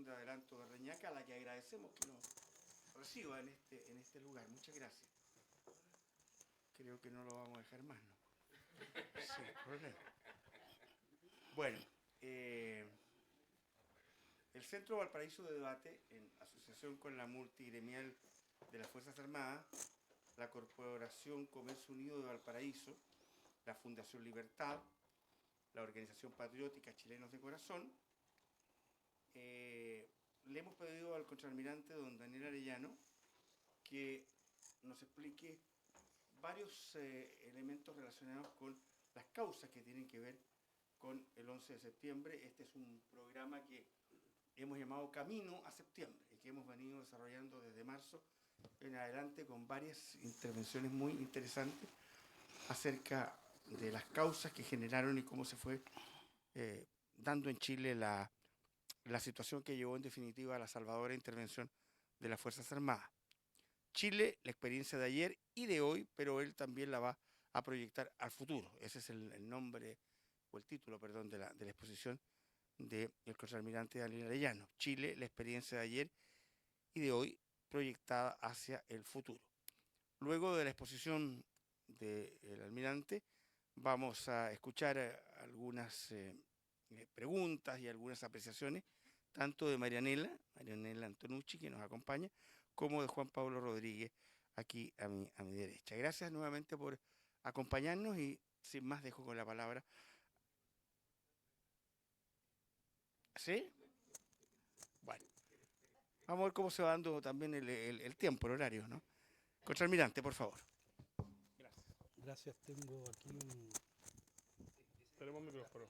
Corporación de Adelanto de Reñaca, a la que agradecemos que nos reciba en este lugar. Muchas gracias. Creo que no lo vamos a dejar más, ¿no? Sin problema. Bueno, el Centro Valparaíso de Debate, en asociación con la multigremial de las Fuerzas Armadas, la Corporación Comercio Unido de Valparaíso, la Fundación Libertad, la Organización Patriótica Chilenos de Corazón, le hemos pedido al contraalmirante don Daniel Arellano que nos explique varios elementos relacionados con las causas que tienen que ver con el 11 de septiembre. Este es un programa que hemos llamado Camino a Septiembre y que hemos venido desarrollando desde marzo en adelante con varias intervenciones muy interesantes acerca de las causas que generaron y cómo se fue dando en Chile la situación que llevó en definitiva a la salvadora intervención de las Fuerzas Armadas. Chile, la experiencia de ayer y de hoy, pero él también la va a proyectar al futuro. Ese es el nombre, o el título, perdón, de la exposición del contraalmirante Daniel Arellano. Chile, la experiencia de ayer y de hoy, proyectada hacia el futuro. Luego de la exposición del almirante, vamos a escuchar algunas preguntas y algunas apreciaciones, tanto de Marianela Antonucci, que nos acompaña, como de Juan Pablo Rodríguez, aquí a mi derecha. Gracias nuevamente por acompañarnos y sin más dejo con la palabra. ¿Sí? Bueno, vamos a ver cómo se va dando también el tiempo, el horario, ¿no? Contraalmirante, por favor. Gracias. Gracias, tengo aquí un... Tenemos micrófono.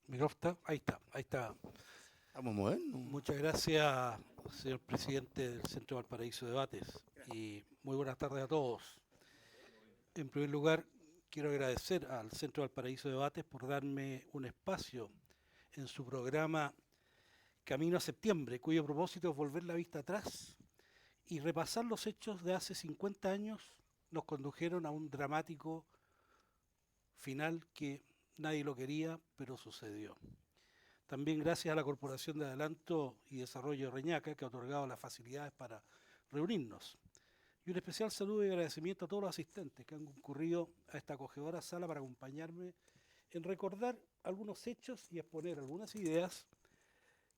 ¿Micrófono? Ahí está. Vamos modernos. Muchas gracias, señor presidente del Centro Valparaíso de Debates, y muy buenas tardes a todos. En primer lugar, quiero agradecer al Centro Valparaíso de Debates por darme un espacio en su programa Camino a Septiembre, cuyo propósito es volver la vista atrás y repasar los hechos de hace 50 años nos condujeron a un dramático final que nadie lo quería, pero sucedió. También gracias a la Corporación de Adelanto y Desarrollo de Reñaca, que ha otorgado las facilidades para reunirnos. Y un especial saludo y agradecimiento a todos los asistentes que han concurrido a esta acogedora sala para acompañarme en recordar algunos hechos y exponer algunas ideas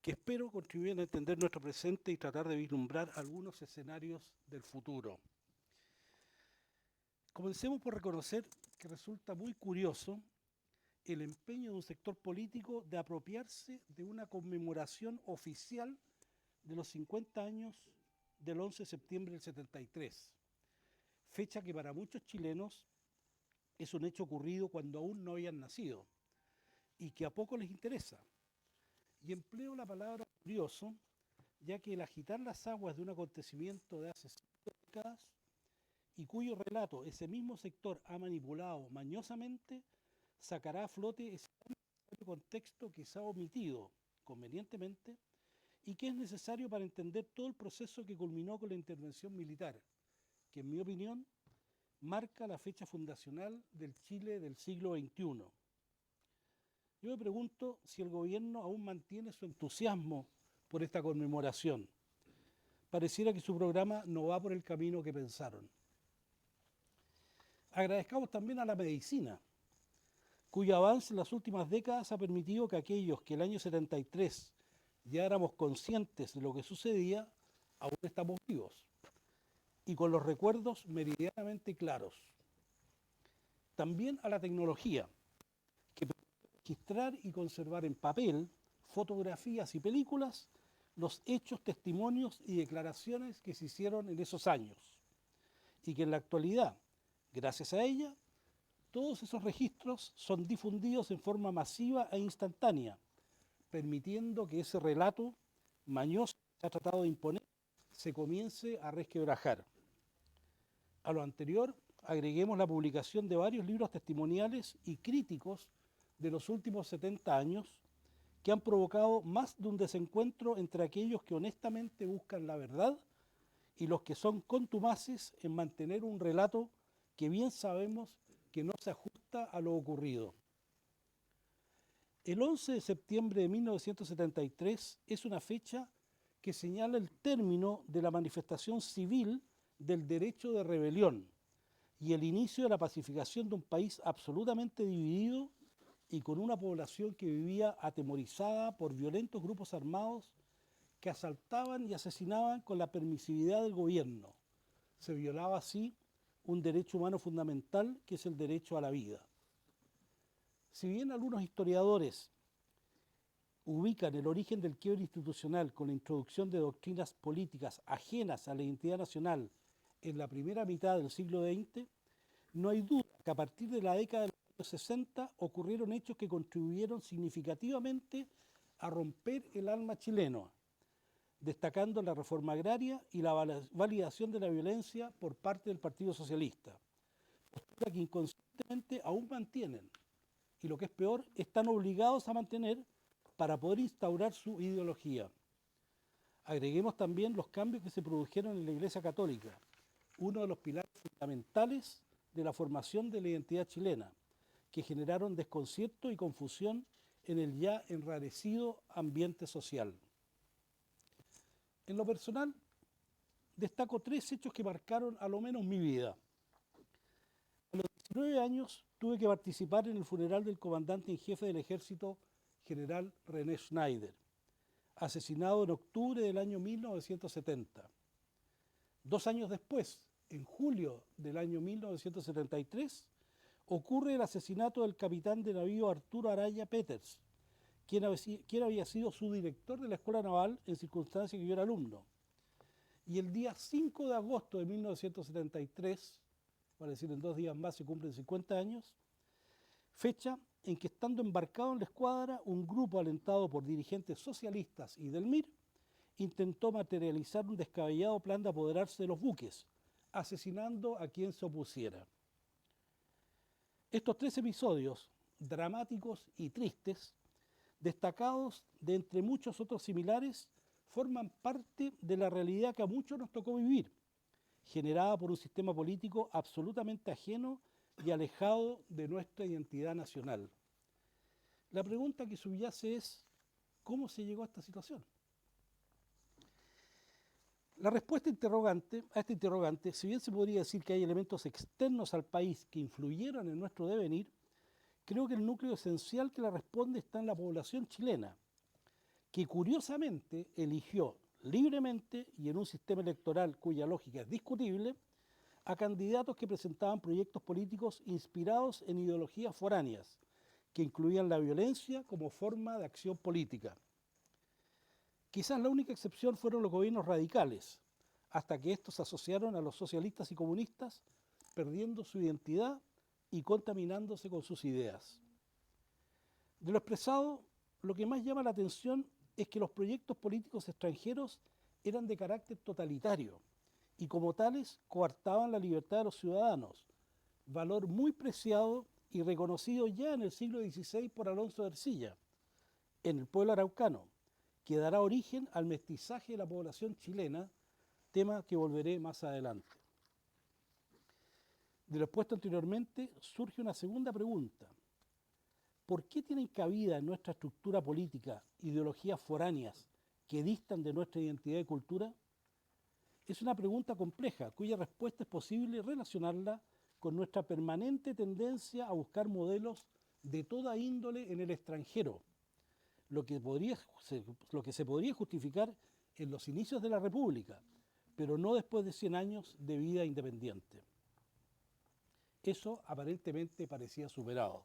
que espero contribuyan a entender nuestro presente y tratar de vislumbrar algunos escenarios del futuro. Comencemos por reconocer que resulta muy curioso el empeño de un sector político de apropiarse de una conmemoración oficial de los 50 años del 11 de septiembre del 73, fecha que para muchos chilenos es un hecho ocurrido cuando aún no habían nacido y que a poco les interesa. Y empleo la palabra curioso, ya que el agitar las aguas de un acontecimiento de hace 5 décadas y cuyo relato ese mismo sector ha manipulado mañosamente, sacará a flote ese contexto que se ha omitido convenientemente y que es necesario para entender todo el proceso que culminó con la intervención militar, que en mi opinión marca la fecha fundacional del Chile del siglo XXI. Yo me pregunto si el gobierno aún mantiene su entusiasmo por esta conmemoración. Pareciera que su programa no va por el camino que pensaron. Agradezcamos también a la medicina, cuyo avance en las últimas décadas ha permitido que aquellos que el año 73 ya éramos conscientes de lo que sucedía, aún estamos vivos y con los recuerdos meridianamente claros. También a la tecnología, que permite registrar y conservar en papel, fotografías y películas los hechos, testimonios y declaraciones que se hicieron en esos años y que en la actualidad, gracias a ella, todos esos registros son difundidos en forma masiva e instantánea, permitiendo que ese relato mañoso que se ha tratado de imponer se comience a resquebrajar. A lo anterior, agreguemos la publicación de varios libros testimoniales y críticos de los últimos 70 años que han provocado más de un desencuentro entre aquellos que honestamente buscan la verdad y los que son contumaces en mantener un relato que bien sabemos que no se ajusta a lo ocurrido. El 11 de septiembre de 1973 es una fecha que señala el término de la manifestación civil del derecho de rebelión y el inicio de la pacificación de un país absolutamente dividido y con una población que vivía atemorizada por violentos grupos armados que asaltaban y asesinaban con la permisividad del gobierno. Se violaba así un derecho humano fundamental, que es el derecho a la vida. Si bien algunos historiadores ubican el origen del quiebre institucional con la introducción de doctrinas políticas ajenas a la identidad nacional en la primera mitad del siglo XX, no hay duda que a partir de la década de los años 60 ocurrieron hechos que contribuyeron significativamente a romper el alma chileno, destacando la reforma agraria y la validación de la violencia por parte del Partido Socialista, postura que inconscientemente aún mantienen, y lo que es peor, están obligados a mantener para poder instaurar su ideología. Agreguemos también los cambios que se produjeron en la Iglesia Católica, uno de los pilares fundamentales de la formación de la identidad chilena, que generaron desconcierto y confusión en el ya enrarecido ambiente social. En lo personal, destaco 3 hechos que marcaron a lo menos mi vida. A los 19 años tuve que participar en el funeral del comandante en jefe del ejército, general René Schneider, asesinado en octubre del año 1970. 2 años después, en julio del año 1973, ocurre el asesinato del capitán de navío Arturo Araya Peters, quien había sido su director de la Escuela Naval en circunstancias que yo era alumno. Y el día 5 de agosto de 1973, vale decir, en 2 días más se cumplen 50 años, fecha en que, estando embarcado en la escuadra, un grupo alentado por dirigentes socialistas y del MIR intentó materializar un descabellado plan de apoderarse de los buques, asesinando a quien se opusiera. Estos 3 episodios, dramáticos y tristes, destacados de entre muchos otros similares, forman parte de la realidad que a muchos nos tocó vivir, generada por un sistema político absolutamente ajeno y alejado de nuestra identidad nacional. La pregunta que subyace es: ¿cómo se llegó a esta situación? La respuesta a esta interrogante, si bien se podría decir que hay elementos externos al país que influyeron en nuestro devenir, creo que el núcleo esencial que la responde está en la población chilena, que curiosamente eligió libremente y en un sistema electoral cuya lógica es discutible, a candidatos que presentaban proyectos políticos inspirados en ideologías foráneas, que incluían la violencia como forma de acción política. Quizás la única excepción fueron los gobiernos radicales, hasta que estos se asociaron a los socialistas y comunistas, perdiendo su identidad y contaminándose con sus ideas. De lo expresado, lo que más llama la atención es que los proyectos políticos extranjeros eran de carácter totalitario y como tales coartaban la libertad de los ciudadanos, valor muy preciado y reconocido ya en el siglo XVI por Alonso de Ercilla, en el pueblo araucano, que dará origen al mestizaje de la población chilena, tema que volveré más adelante. De lo expuesto anteriormente surge una segunda pregunta: ¿por qué tienen cabida en nuestra estructura política ideologías foráneas que distan de nuestra identidad y cultura? Es una pregunta compleja, cuya respuesta es posible relacionarla con nuestra permanente tendencia a buscar modelos de toda índole en el extranjero, lo que se podría justificar en los inicios de la República, pero no después de 100 años de vida independiente. Eso aparentemente parecía superado.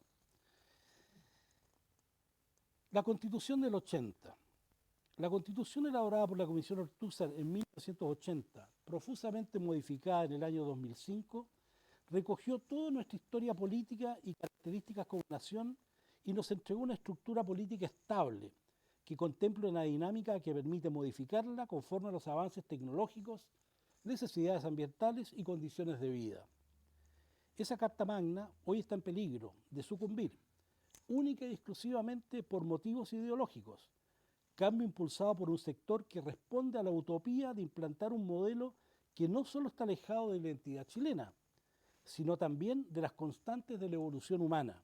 La Constitución del 80. La Constitución elaborada por la Comisión Ortúzar en 1980, profusamente modificada en el año 2005, recogió toda nuestra historia política y características como nación y nos entregó una estructura política estable que contempla una dinámica que permite modificarla conforme a los avances tecnológicos, necesidades ambientales y condiciones de vida. Esa Carta Magna hoy está en peligro de sucumbir, única y exclusivamente por motivos ideológicos, cambio impulsado por un sector que responde a la utopía de implantar un modelo que no solo está alejado de la identidad chilena, sino también de las constantes de la evolución humana.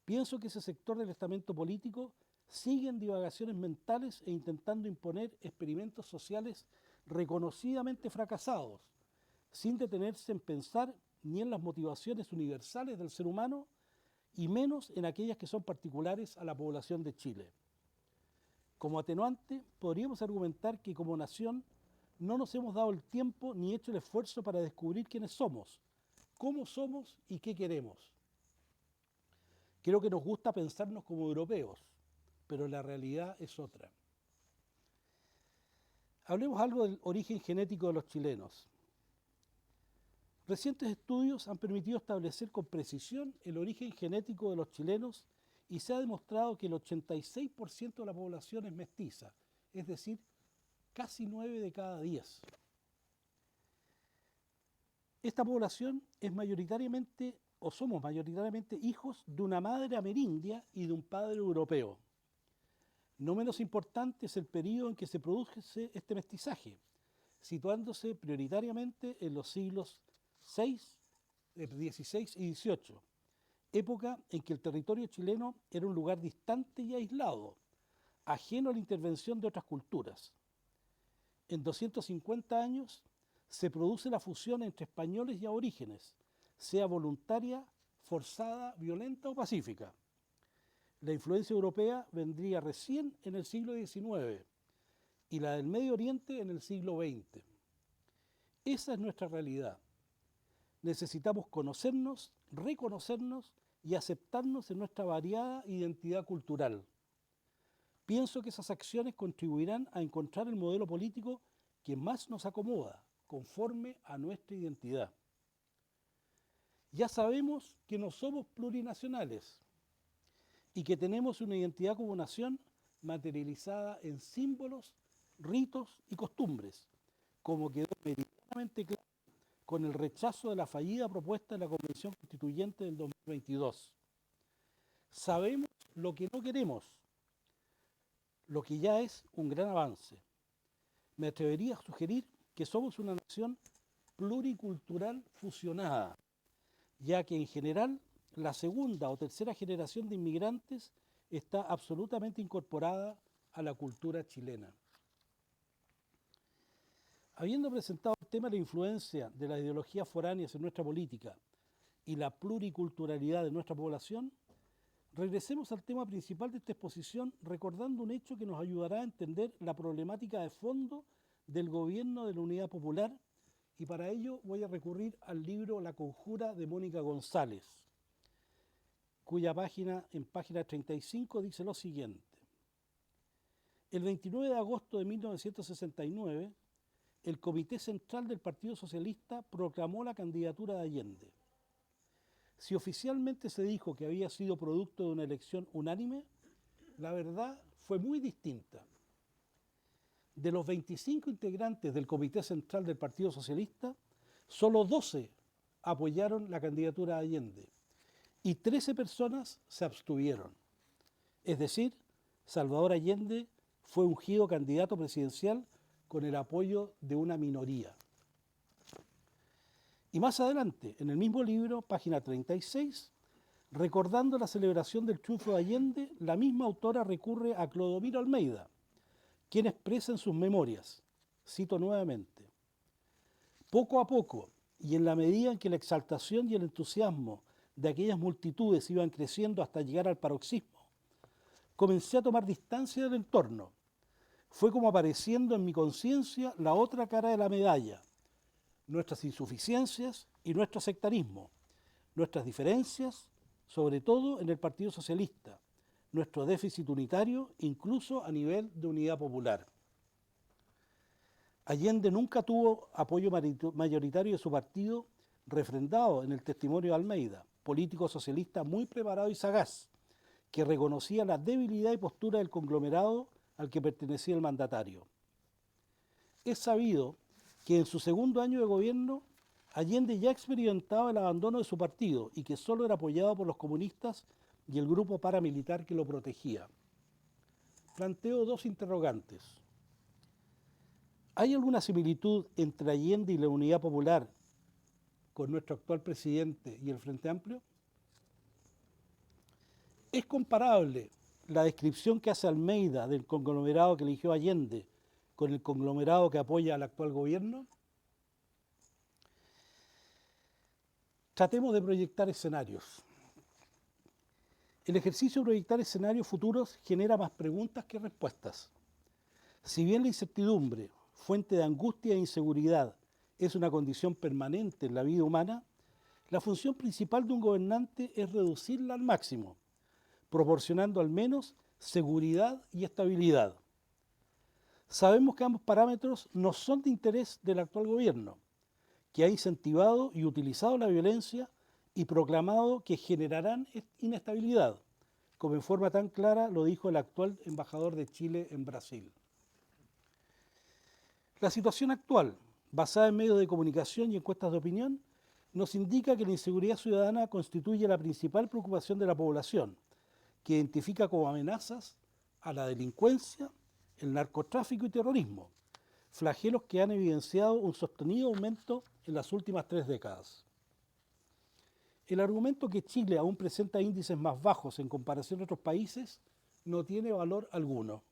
Pienso que ese sector del estamento político siguen divagaciones mentales e intentando imponer experimentos sociales reconocidamente fracasados, sin detenerse en pensar ni en las motivaciones universales del ser humano y menos en aquellas que son particulares a la población de Chile. Como atenuante, podríamos argumentar que como nación no nos hemos dado el tiempo ni hecho el esfuerzo para descubrir quiénes somos, cómo somos y qué queremos. Creo que nos gusta pensarnos como europeos, pero la realidad es otra. Hablemos algo del origen genético de los chilenos. Recientes estudios han permitido establecer con precisión el origen genético de los chilenos y se ha demostrado que el 86% de la población es mestiza, es decir, casi 9 de cada 10. Esta población es mayoritariamente, o somos mayoritariamente, hijos de una madre amerindia y de un padre europeo. No menos importante es el periodo en que se produce este mestizaje, situándose prioritariamente en los siglos XVI y XVIII, época en que el territorio chileno era un lugar distante y aislado, ajeno a la intervención de otras culturas. En 250 años se produce la fusión entre españoles y aborígenes, sea voluntaria, forzada, violenta o pacífica. La influencia europea vendría recién en el siglo XIX y la del Medio Oriente en el siglo XX. Esa es nuestra realidad. Necesitamos conocernos, reconocernos y aceptarnos en nuestra variada identidad cultural. Pienso que esas acciones contribuirán a encontrar el modelo político que más nos acomoda, conforme a nuestra identidad. Ya sabemos que no somos plurinacionales y que tenemos una identidad como nación materializada en símbolos, ritos y costumbres, como quedó meridianamente claro con el rechazo de la fallida propuesta de la Convención Constituyente del 2022. Sabemos lo que no queremos, lo que ya es un gran avance. Me atrevería a sugerir que somos una nación pluricultural fusionada, ya que en general la segunda o tercera generación de inmigrantes está absolutamente incorporada a la cultura chilena. Habiendo presentado el tema de la influencia de las ideologías foráneas en nuestra política y la pluriculturalidad de nuestra población, regresemos al tema principal de esta exposición recordando un hecho que nos ayudará a entender la problemática de fondo del gobierno de la Unidad Popular, y para ello voy a recurrir al libro La Conjura de Mónica González, cuya en página 35 dice lo siguiente. El 29 de agosto de 1969, el Comité Central del Partido Socialista proclamó la candidatura de Allende. Si oficialmente se dijo que había sido producto de una elección unánime, la verdad fue muy distinta. De los 25 integrantes del Comité Central del Partido Socialista, solo 12 apoyaron la candidatura de Allende y 13 personas se abstuvieron. Es decir, Salvador Allende fue ungido candidato presidencial con el apoyo de una minoría. Y más adelante, en el mismo libro, página 36, recordando la celebración del triunfo de Allende, la misma autora recurre a Clodomiro Almeida, quien expresa en sus memorias, cito nuevamente, poco a poco, y en la medida en que la exaltación y el entusiasmo de aquellas multitudes iban creciendo hasta llegar al paroxismo, comencé a tomar distancia del entorno. Fue como apareciendo en mi conciencia la otra cara de la medalla, nuestras insuficiencias y nuestro sectarismo, nuestras diferencias, sobre todo en el Partido Socialista, nuestro déficit unitario, incluso a nivel de unidad popular. Allende nunca tuvo apoyo mayoritario de su partido, refrendado en el testimonio de Almeida, político socialista muy preparado y sagaz, que reconocía la debilidad y postura del conglomerado al que pertenecía el mandatario. Es sabido que en su segundo año de gobierno, Allende ya experimentaba el abandono de su partido y que solo era apoyado por los comunistas y el grupo paramilitar que lo protegía. Planteo dos interrogantes. ¿Hay alguna similitud entre Allende y la Unidad Popular con nuestro actual presidente y el Frente Amplio? ¿Es comparable la descripción que hace Almeida del conglomerado que eligió Allende con el conglomerado que apoya al actual gobierno? Tratemos de proyectar escenarios. El ejercicio de proyectar escenarios futuros genera más preguntas que respuestas. Si bien la incertidumbre, fuente de angustia e inseguridad, es una condición permanente en la vida humana, la función principal de un gobernante es reducirla al máximo, proporcionando al menos seguridad y estabilidad. Sabemos que ambos parámetros no son de interés del actual gobierno, que ha incentivado y utilizado la violencia y proclamado que generarán inestabilidad, como en forma tan clara lo dijo el actual embajador de Chile en Brasil. La situación actual, basada en medios de comunicación y encuestas de opinión, nos indica que la inseguridad ciudadana constituye la principal preocupación de la población, que identifica como amenazas a la delincuencia, el narcotráfico y terrorismo, flagelos que han evidenciado un sostenido aumento en las últimas 3 décadas. El argumento que Chile aún presenta índices más bajos en comparación a otros países no tiene valor alguno.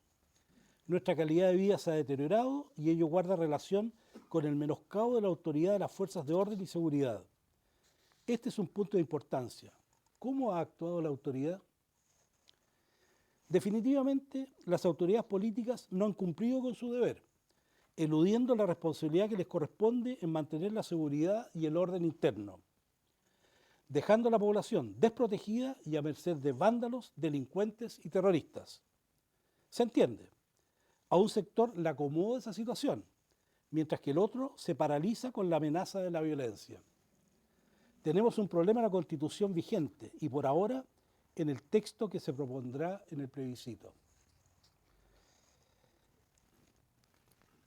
Nuestra calidad de vida se ha deteriorado y ello guarda relación con el menoscabo de la autoridad de las fuerzas de orden y seguridad. Este es un punto de importancia. ¿Cómo ha actuado la autoridad? Definitivamente, las autoridades políticas no han cumplido con su deber, eludiendo la responsabilidad que les corresponde en mantener la seguridad y el orden interno, dejando a la población desprotegida y a merced de vándalos, delincuentes y terroristas. ¿Se entiende? A un sector le acomoda esa situación, mientras que el otro se paraliza con la amenaza de la violencia. Tenemos un problema en la Constitución vigente y por ahora en el texto que se propondrá en el plebiscito.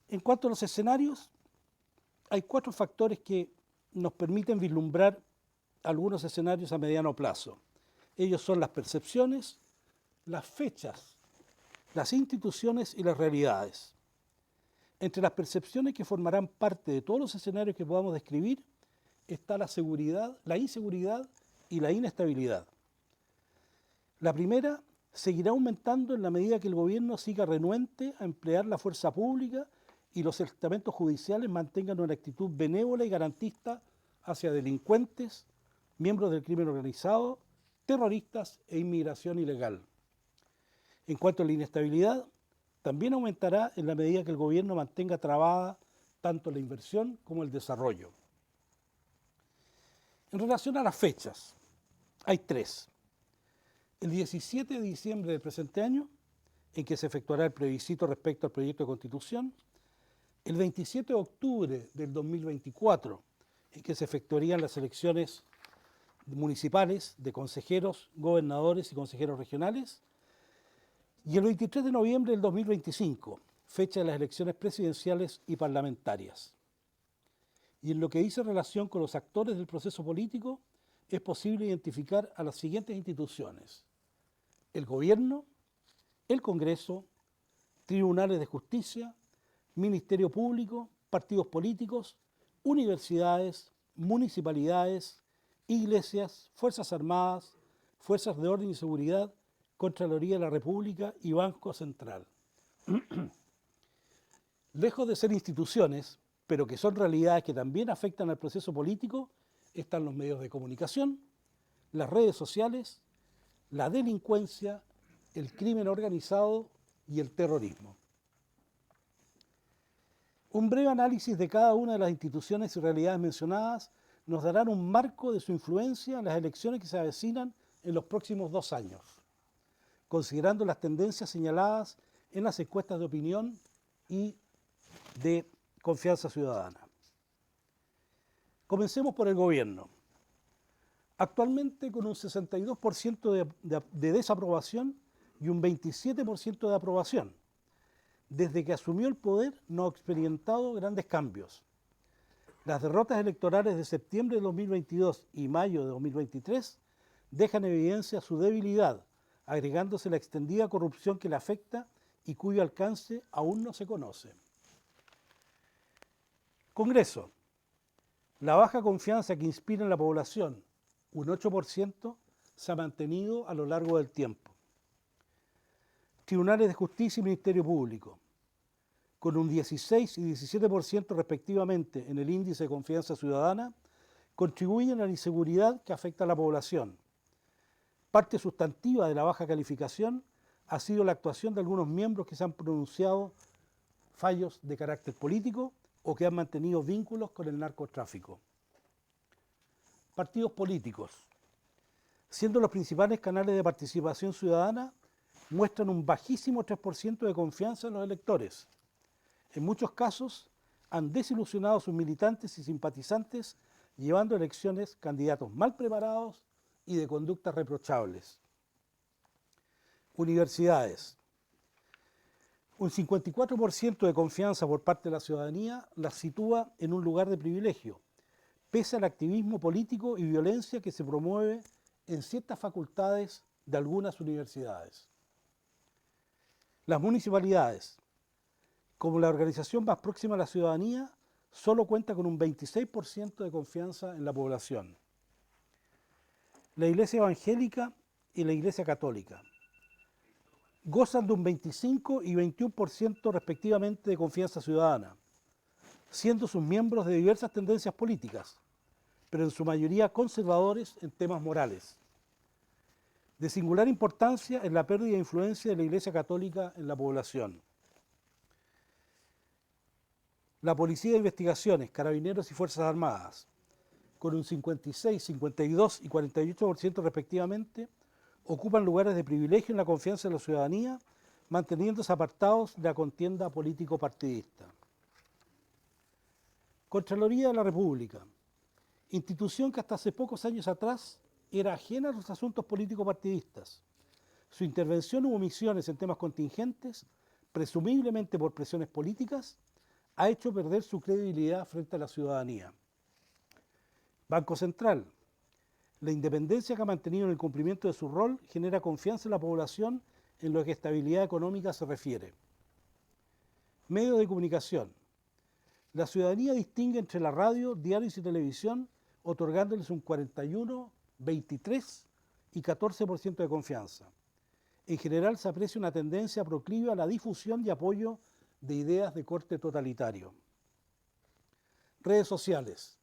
En cuanto a los escenarios, hay 4 factores que nos permiten vislumbrar algunos escenarios a mediano plazo. Ellos son las percepciones, las fechas, las instituciones y las realidades. Entre las percepciones que formarán parte de todos los escenarios que podamos describir está la seguridad, la inseguridad y la inestabilidad. La primera seguirá aumentando en la medida que el gobierno siga renuente a emplear la fuerza pública y los estamentos judiciales mantengan una actitud benévola y garantista hacia delincuentes, miembros del crimen organizado, terroristas e inmigración ilegal. En cuanto a la inestabilidad, también aumentará en la medida que el gobierno mantenga trabada tanto la inversión como el desarrollo. En relación a las fechas, hay 3. El 17 de diciembre del presente año, en que se efectuará el plebiscito respecto al proyecto de Constitución, el 27 de octubre del 2024, en que se efectuarían las elecciones municipales de consejeros, gobernadores y consejeros regionales, y el 23 de noviembre del 2025, fecha de las elecciones presidenciales y parlamentarias. Y en lo que dice relación con los actores del proceso político, es posible identificar a las siguientes instituciones: el gobierno, el Congreso, tribunales de justicia, Ministerio Público, partidos políticos, universidades, municipalidades, iglesias, Fuerzas Armadas, Fuerzas de Orden y Seguridad, Contraloría de la República y Banco Central. Lejos de ser instituciones, pero que son realidades que también afectan al proceso político, están los medios de comunicación, las redes sociales, la delincuencia, el crimen organizado y el terrorismo. Un breve análisis de cada una de las instituciones y realidades mencionadas nos darán un marco de su influencia en las elecciones que se avecinan en los próximos 2 años, considerando las tendencias señaladas en las encuestas de opinión y de confianza ciudadana. Comencemos por el gobierno. Actualmente con un 62% de desaprobación y un 27% de aprobación. Desde que asumió el poder no ha experimentado grandes cambios. Las derrotas electorales de septiembre de 2022 y mayo de 2023 dejan en evidencia su debilidad, agregándose la extendida corrupción que le afecta y cuyo alcance aún no se conoce. Congreso. La baja confianza que inspira en la población, un 8%, se ha mantenido a lo largo del tiempo. tribunales de justicia y Ministerio Público, con un 16 y 17% respectivamente en el índice de confianza ciudadana, contribuyen a la inseguridad que afecta a la población. Parte sustantiva de la baja calificación ha sido la actuación de algunos miembros que se han pronunciado fallos de carácter político o que han mantenido vínculos con el narcotráfico. Partidos políticos, siendo los principales canales de participación ciudadana, muestran un bajísimo 3% de confianza en los electores. En muchos casos han desilusionado a sus militantes y simpatizantes, llevando a elecciones candidatos mal preparados y de conductas reprochables. Universidades. Un 54% de confianza por parte de la ciudadanía las sitúa en un lugar de privilegio, pese al activismo político y violencia que se promueve en ciertas facultades de algunas universidades. Las municipalidades, como la organización más próxima a la ciudadanía, solo cuenta con un 26% de confianza en la población. La Iglesia Evangélica y la Iglesia Católica gozan de un 25 y 21% respectivamente de confianza ciudadana, siendo sus miembros de diversas tendencias políticas, pero en su mayoría conservadores en temas morales. De singular importancia es la pérdida de influencia de la Iglesia Católica en la población. La Policía de Investigaciones, Carabineros y Fuerzas Armadas, con un 56, 52 y 48% respectivamente, ocupan lugares de privilegio en la confianza de la ciudadanía, manteniéndose apartados de la contienda político-partidista. Contraloría de la República, institución que hasta hace pocos años atrás era ajena a los asuntos político-partidistas. Su intervención u omisiones en temas contingentes, presumiblemente por presiones políticas, ha hecho perder su credibilidad frente a la ciudadanía. Banco Central. La independencia que ha mantenido en el cumplimiento de su rol genera confianza en la población en lo que a estabilidad económica se refiere. Medios de comunicación. La ciudadanía distingue entre la radio, diarios y televisión, otorgándoles un 41, 23 y 14% de confianza. En general se aprecia una tendencia proclive a la difusión y apoyo de ideas de corte totalitario. Redes sociales,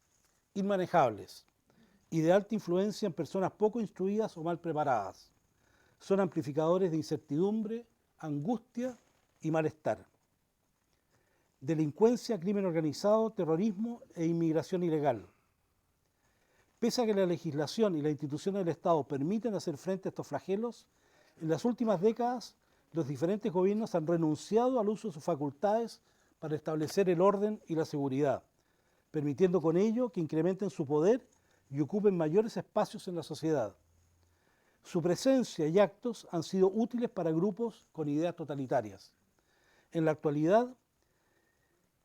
inmanejables y de alta influencia en personas poco instruidas o mal preparadas. Son amplificadores de incertidumbre, angustia y malestar. Delincuencia, crimen organizado, terrorismo e inmigración ilegal. Pese a que la legislación y las instituciones del Estado permiten hacer frente a estos flagelos, en las últimas décadas los diferentes gobiernos han renunciado al uso de sus facultades para establecer el orden y la seguridad, permitiendo con ello que incrementen su poder y ocupen mayores espacios en la sociedad. Su presencia y actos han sido útiles para grupos con ideas totalitarias. En la actualidad,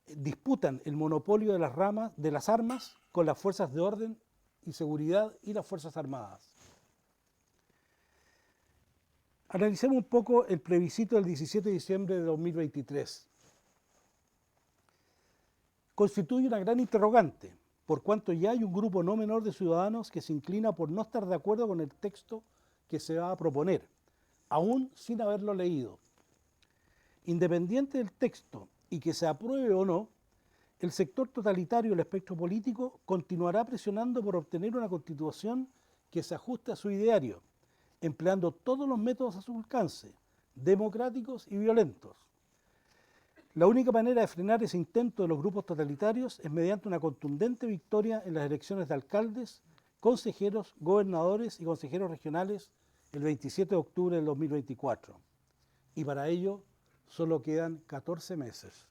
disputan el monopolio de las armas con las fuerzas de orden y seguridad y las Fuerzas Armadas. Analicemos un poco el plebiscito del 17 de diciembre de 2023. Constituye una gran interrogante, por cuanto ya hay un grupo no menor de ciudadanos que se inclina por no estar de acuerdo con el texto que se va a proponer, aún sin haberlo leído. Independiente del texto y que se apruebe o no, el sector totalitario del espectro político continuará presionando por obtener una constitución que se ajuste a su ideario, empleando todos los métodos a su alcance, democráticos y violentos. La única manera de frenar ese intento de los grupos totalitarios es mediante una contundente victoria en las elecciones de alcaldes, consejeros, gobernadores y consejeros regionales el 27 de octubre del 2024. Y para ello solo quedan 14 meses.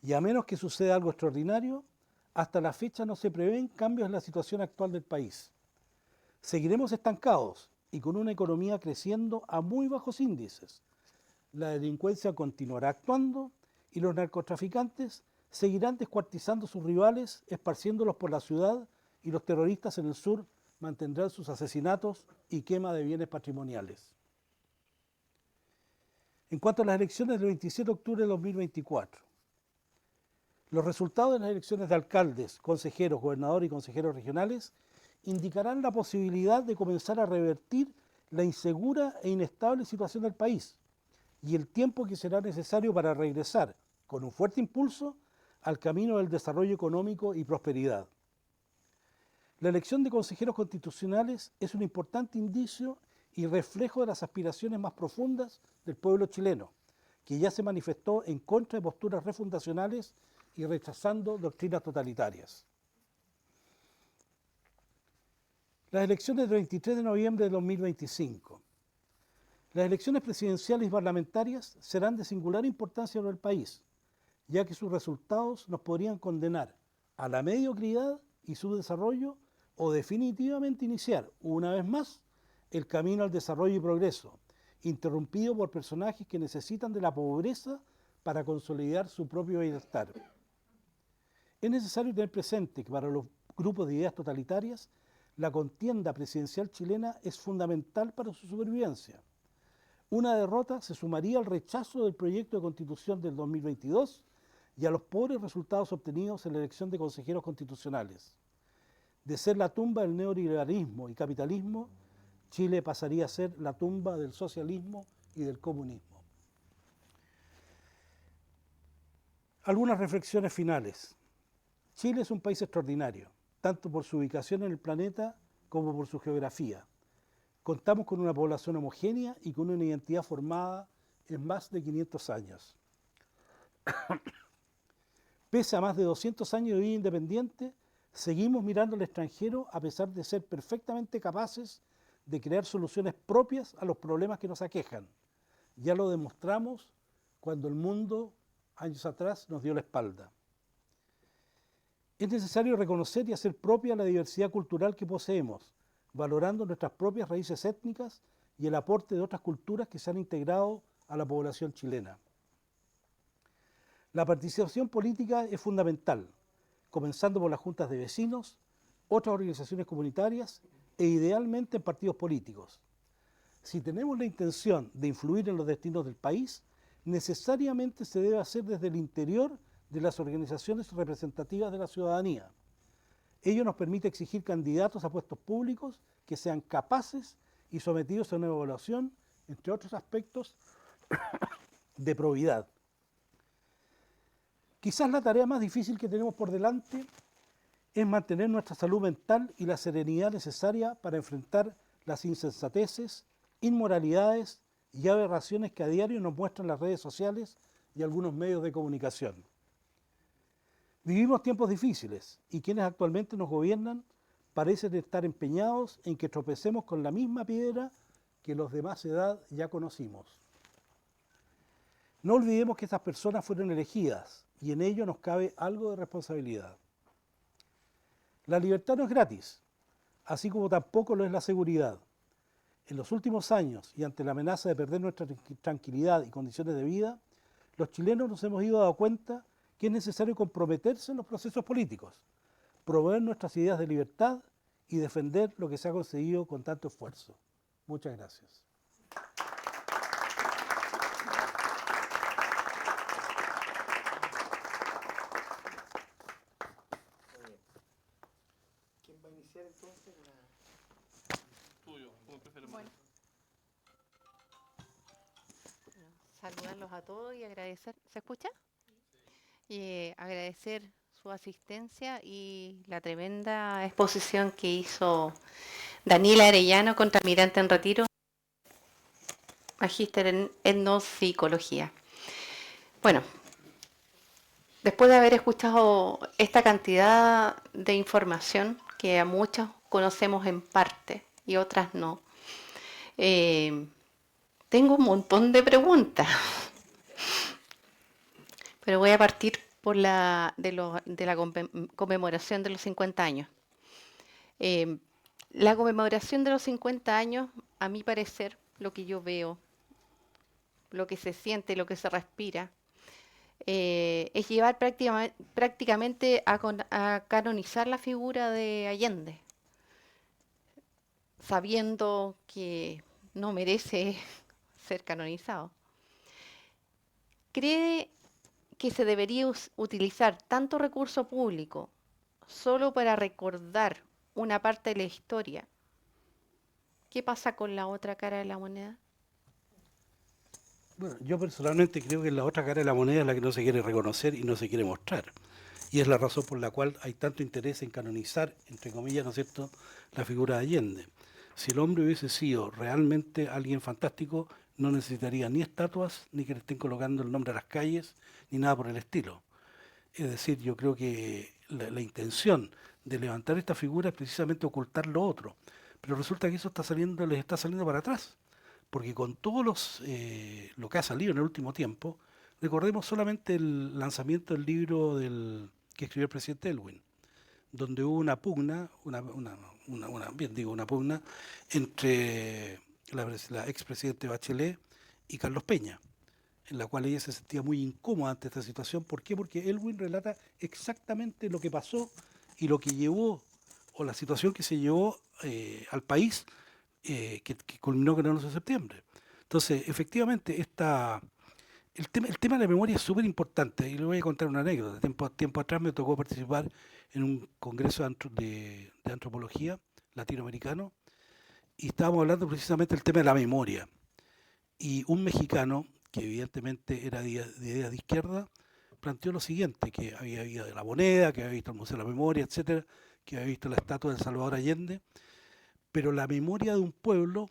Y a menos que suceda algo extraordinario, hasta la fecha no se prevén cambios en la situación actual del país. Seguiremos estancados y con una economía creciendo a muy bajos índices. La delincuencia continuará actuando y los narcotraficantes seguirán descuartizando a sus rivales, esparciéndolos por la ciudad, y los terroristas en el sur mantendrán sus asesinatos y quema de bienes patrimoniales. En cuanto a las elecciones del 27 de octubre de 2024, los resultados de las elecciones de alcaldes, consejeros, gobernadores y consejeros regionales indicarán la posibilidad de comenzar a revertir la insegura e inestable situación del país y el tiempo que será necesario para regresar, con un fuerte impulso, al camino del desarrollo económico y prosperidad. La elección de consejeros constitucionales es un importante indicio y reflejo de las aspiraciones más profundas del pueblo chileno, que ya se manifestó en contra de posturas refundacionales y rechazando doctrinas totalitarias. Las elecciones del 23 de noviembre de 2025. Las elecciones presidenciales y parlamentarias serán de singular importancia para el país, ya que sus resultados nos podrían condenar a la mediocridad y su desarrollo o definitivamente iniciar, una vez más, el camino al desarrollo y progreso, interrumpido por personajes que necesitan de la pobreza para consolidar su propio bienestar. Es necesario tener presente que para los grupos de ideas totalitarias, la contienda presidencial chilena es fundamental para su supervivencia. Una derrota se sumaría al rechazo del proyecto de constitución del 2022 y a los pobres resultados obtenidos en la elección de consejeros constitucionales. De ser la tumba del neoliberalismo y capitalismo, Chile pasaría a ser la tumba del socialismo y del comunismo. Algunas reflexiones finales. Chile es un país extraordinario, tanto por su ubicación en el planeta como por su geografía. Contamos con una población homogénea y con una identidad formada en más de 500 años. Pese a más de 200 años de vida independiente, seguimos mirando al extranjero a pesar de ser perfectamente capaces de crear soluciones propias a los problemas que nos aquejan. Ya lo demostramos cuando el mundo, años atrás, nos dio la espalda. Es necesario reconocer y hacer propia la diversidad cultural que poseemos, valorando nuestras propias raíces étnicas y el aporte de otras culturas que se han integrado a la población chilena. La participación política es fundamental, comenzando por las juntas de vecinos, otras organizaciones comunitarias e idealmente en partidos políticos. Si tenemos la intención de influir en los destinos del país, necesariamente se debe hacer desde el interior de las organizaciones representativas de la ciudadanía. Ello nos permite exigir candidatos a puestos públicos que sean capaces y sometidos a una evaluación, entre otros aspectos, de probidad. Quizás la tarea más difícil que tenemos por delante es mantener nuestra salud mental y la serenidad necesaria para enfrentar las insensateces, inmoralidades y aberraciones que a diario nos muestran las redes sociales y algunos medios de comunicación. Vivimos tiempos difíciles y quienes actualmente nos gobiernan parecen estar empeñados en que tropecemos con la misma piedra que los de más edad ya conocimos. No olvidemos que estas personas fueron elegidas y en ello nos cabe algo de responsabilidad. La libertad no es gratis, así como tampoco lo es la seguridad. En los últimos años y ante la amenaza de perder nuestra tranquilidad y condiciones de vida, los chilenos nos hemos ido dando cuenta que es necesario comprometerse en los procesos políticos, promover nuestras ideas de libertad y defender lo que se ha conseguido con tanto esfuerzo. Muchas gracias. ¿Quién va a iniciar entonces? Tuyo, como prefieres. Bueno. Saludarlos a todos y agradecer. ¿Se escucha? Y agradecer su asistencia y la tremenda exposición que hizo Daniela Arellano, contraalmirante en retiro, magíster en etnopsicología. Bueno, después de haber escuchado esta cantidad de información que a muchos conocemos en parte y otras no, tengo un montón de preguntas, pero voy a partir por la conmemoración de los 50 años. La conmemoración de los 50 años, a mi parecer, lo que yo veo, lo que se siente, lo que se respira, es llevar prácticamente a canonizar la figura de Allende, sabiendo que no merece ser canonizado. ¿Cree que se debería utilizar tanto recurso público solo para recordar una parte de la historia ¿Qué pasa con la otra cara de la moneda? Bueno, yo personalmente creo que la otra cara de la moneda es la que no se quiere reconocer y no se quiere mostrar. Y es la razón por la cual hay tanto interés en canonizar, entre comillas, ¿no es cierto?, la figura de Allende. Si el hombre hubiese sido realmente alguien fantástico, no necesitaría ni estatuas, ni que le estén colocando el nombre a las calles, ni nada por el estilo. Es decir, yo creo que la intención de levantar esta figura es precisamente ocultar lo otro. Pero resulta que eso les está saliendo para atrás. Porque con todos lo que ha salido en el último tiempo, recordemos solamente el lanzamiento del libro que escribió el presidente Elwin, donde hubo una pugna, una pugna entre la expresidente Bachelet y Carlos Peña, en la cual ella se sentía muy incómoda ante esta situación. ¿Por qué? Porque Elwin relata exactamente lo que pasó y lo que llevó, o la situación que se llevó al país, que culminó con el 11 de septiembre. Entonces, efectivamente, el tema de la memoria es súper importante, y le voy a contar una anécdota. Tiempo atrás me tocó participar en un congreso de antropología latinoamericano, y estábamos hablando precisamente del tema de la memoria. Y un mexicano, que evidentemente era de ideas de izquierda, planteó lo siguiente, que había ido de la moneda, que había visto el Museo de la Memoria, etcétera, que había visto la estatua de Salvador Allende, pero la memoria de un pueblo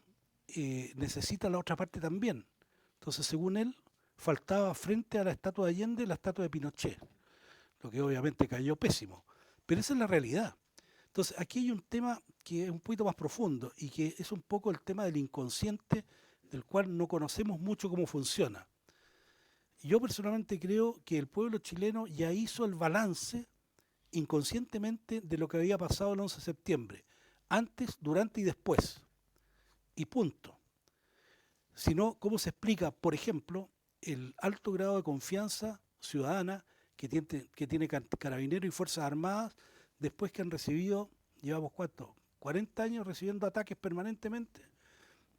necesita la otra parte también. Entonces, según él, faltaba frente a la estatua de Allende la estatua de Pinochet, lo que obviamente cayó pésimo. Pero esa es la realidad. Entonces, aquí hay un tema que es un poquito más profundo y que es un poco el tema del inconsciente, del cual no conocemos mucho cómo funciona. Yo personalmente creo que el pueblo chileno ya hizo el balance inconscientemente de lo que había pasado el 11 de septiembre, antes, durante y después. Y punto. Si no, ¿cómo se explica, por ejemplo, el alto grado de confianza ciudadana que tiene Carabineros y Fuerzas Armadas después que han recibido, llevamos cuánto, 40 años recibiendo ataques permanentemente,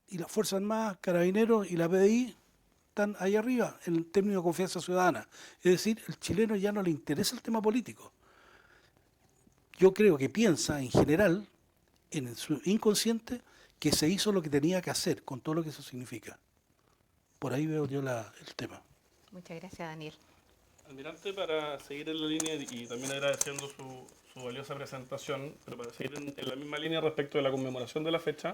y las Fuerzas Armadas, Carabineros y la PDI están ahí arriba en términos de confianza ciudadana? Es decir, el chileno ya no le interesa el tema político. Yo creo que piensa en general, en su inconsciente, que se hizo lo que tenía que hacer, con todo lo que eso significa. Por ahí veo yo el tema. Muchas gracias, Daniel. Almirante, para seguir en la línea y también agradeciendo su valiosa presentación, pero para seguir en la misma línea respecto de la conmemoración de la fecha,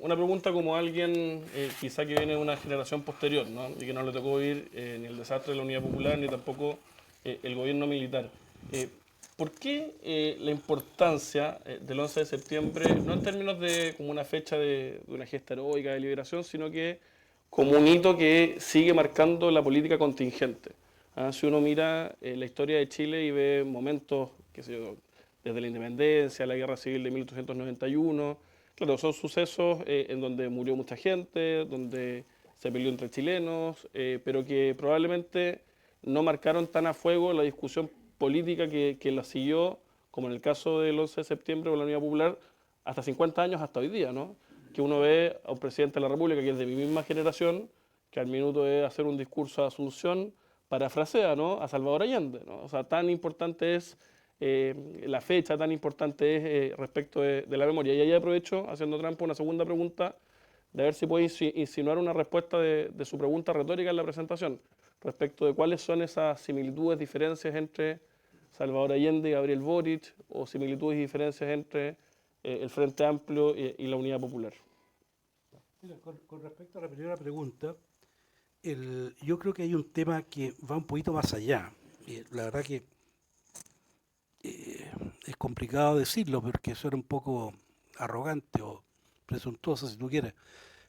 una pregunta como alguien quizá que viene de una generación posterior, ¿no? Y que no le tocó vivir ni el desastre de la Unidad Popular ni tampoco el gobierno militar. ¿Por qué la importancia del 11 de septiembre, no en términos de como una fecha de una gesta heroica de liberación, sino que como un hito que sigue marcando la política contingente? Si uno mira la historia de Chile y ve momentos, qué sé yo, desde la independencia, la guerra civil de 1891, claro, son sucesos en donde murió mucha gente, donde se peleó entre chilenos, pero que probablemente no marcaron tan a fuego la discusión política que la siguió, como en el caso del 11 de septiembre o la Unidad Popular, hasta 50 años, hasta hoy día, ¿no? Que uno ve a un presidente de la República que es de mi misma generación, que al minuto de hacer un discurso de Asunción, parafrasea, ¿no?, a Salvador Allende, ¿no? O sea, tan importante es la fecha, tan importante es respecto de la memoria. Y ahí aprovecho, haciendo trampa, una segunda pregunta, de ver si puede insinuar una respuesta de su pregunta retórica en la presentación, respecto de cuáles son esas similitudes, diferencias entre Salvador Allende y Gabriel Boric, o similitudes y diferencias entre el Frente Amplio y la Unidad Popular. Mira, con respecto a la primera pregunta, yo creo que hay un tema que va un poquito más allá. La verdad que es complicado decirlo porque suena un poco arrogante o presuntuoso, si tú quieres,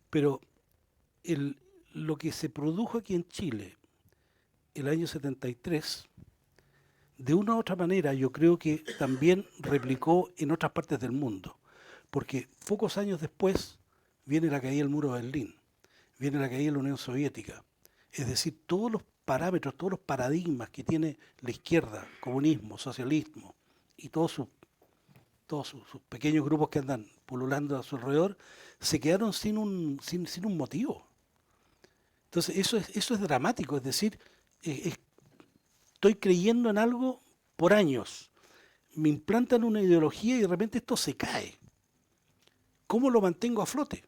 pero lo que se produjo aquí en Chile el año 73, de una u otra manera yo creo que también replicó en otras partes del mundo, porque pocos años después viene la caída del muro de Berlín, viene la caída de la Unión Soviética. Es decir, todos los parámetros, todos los paradigmas que tiene la izquierda, comunismo, socialismo y todos sus pequeños grupos que andan pululando a su alrededor, se quedaron sin un motivo. Entonces eso es dramático, es decir, estoy creyendo en algo por años, me implantan una ideología y de repente esto se cae. ¿cómo lo mantengo a flote?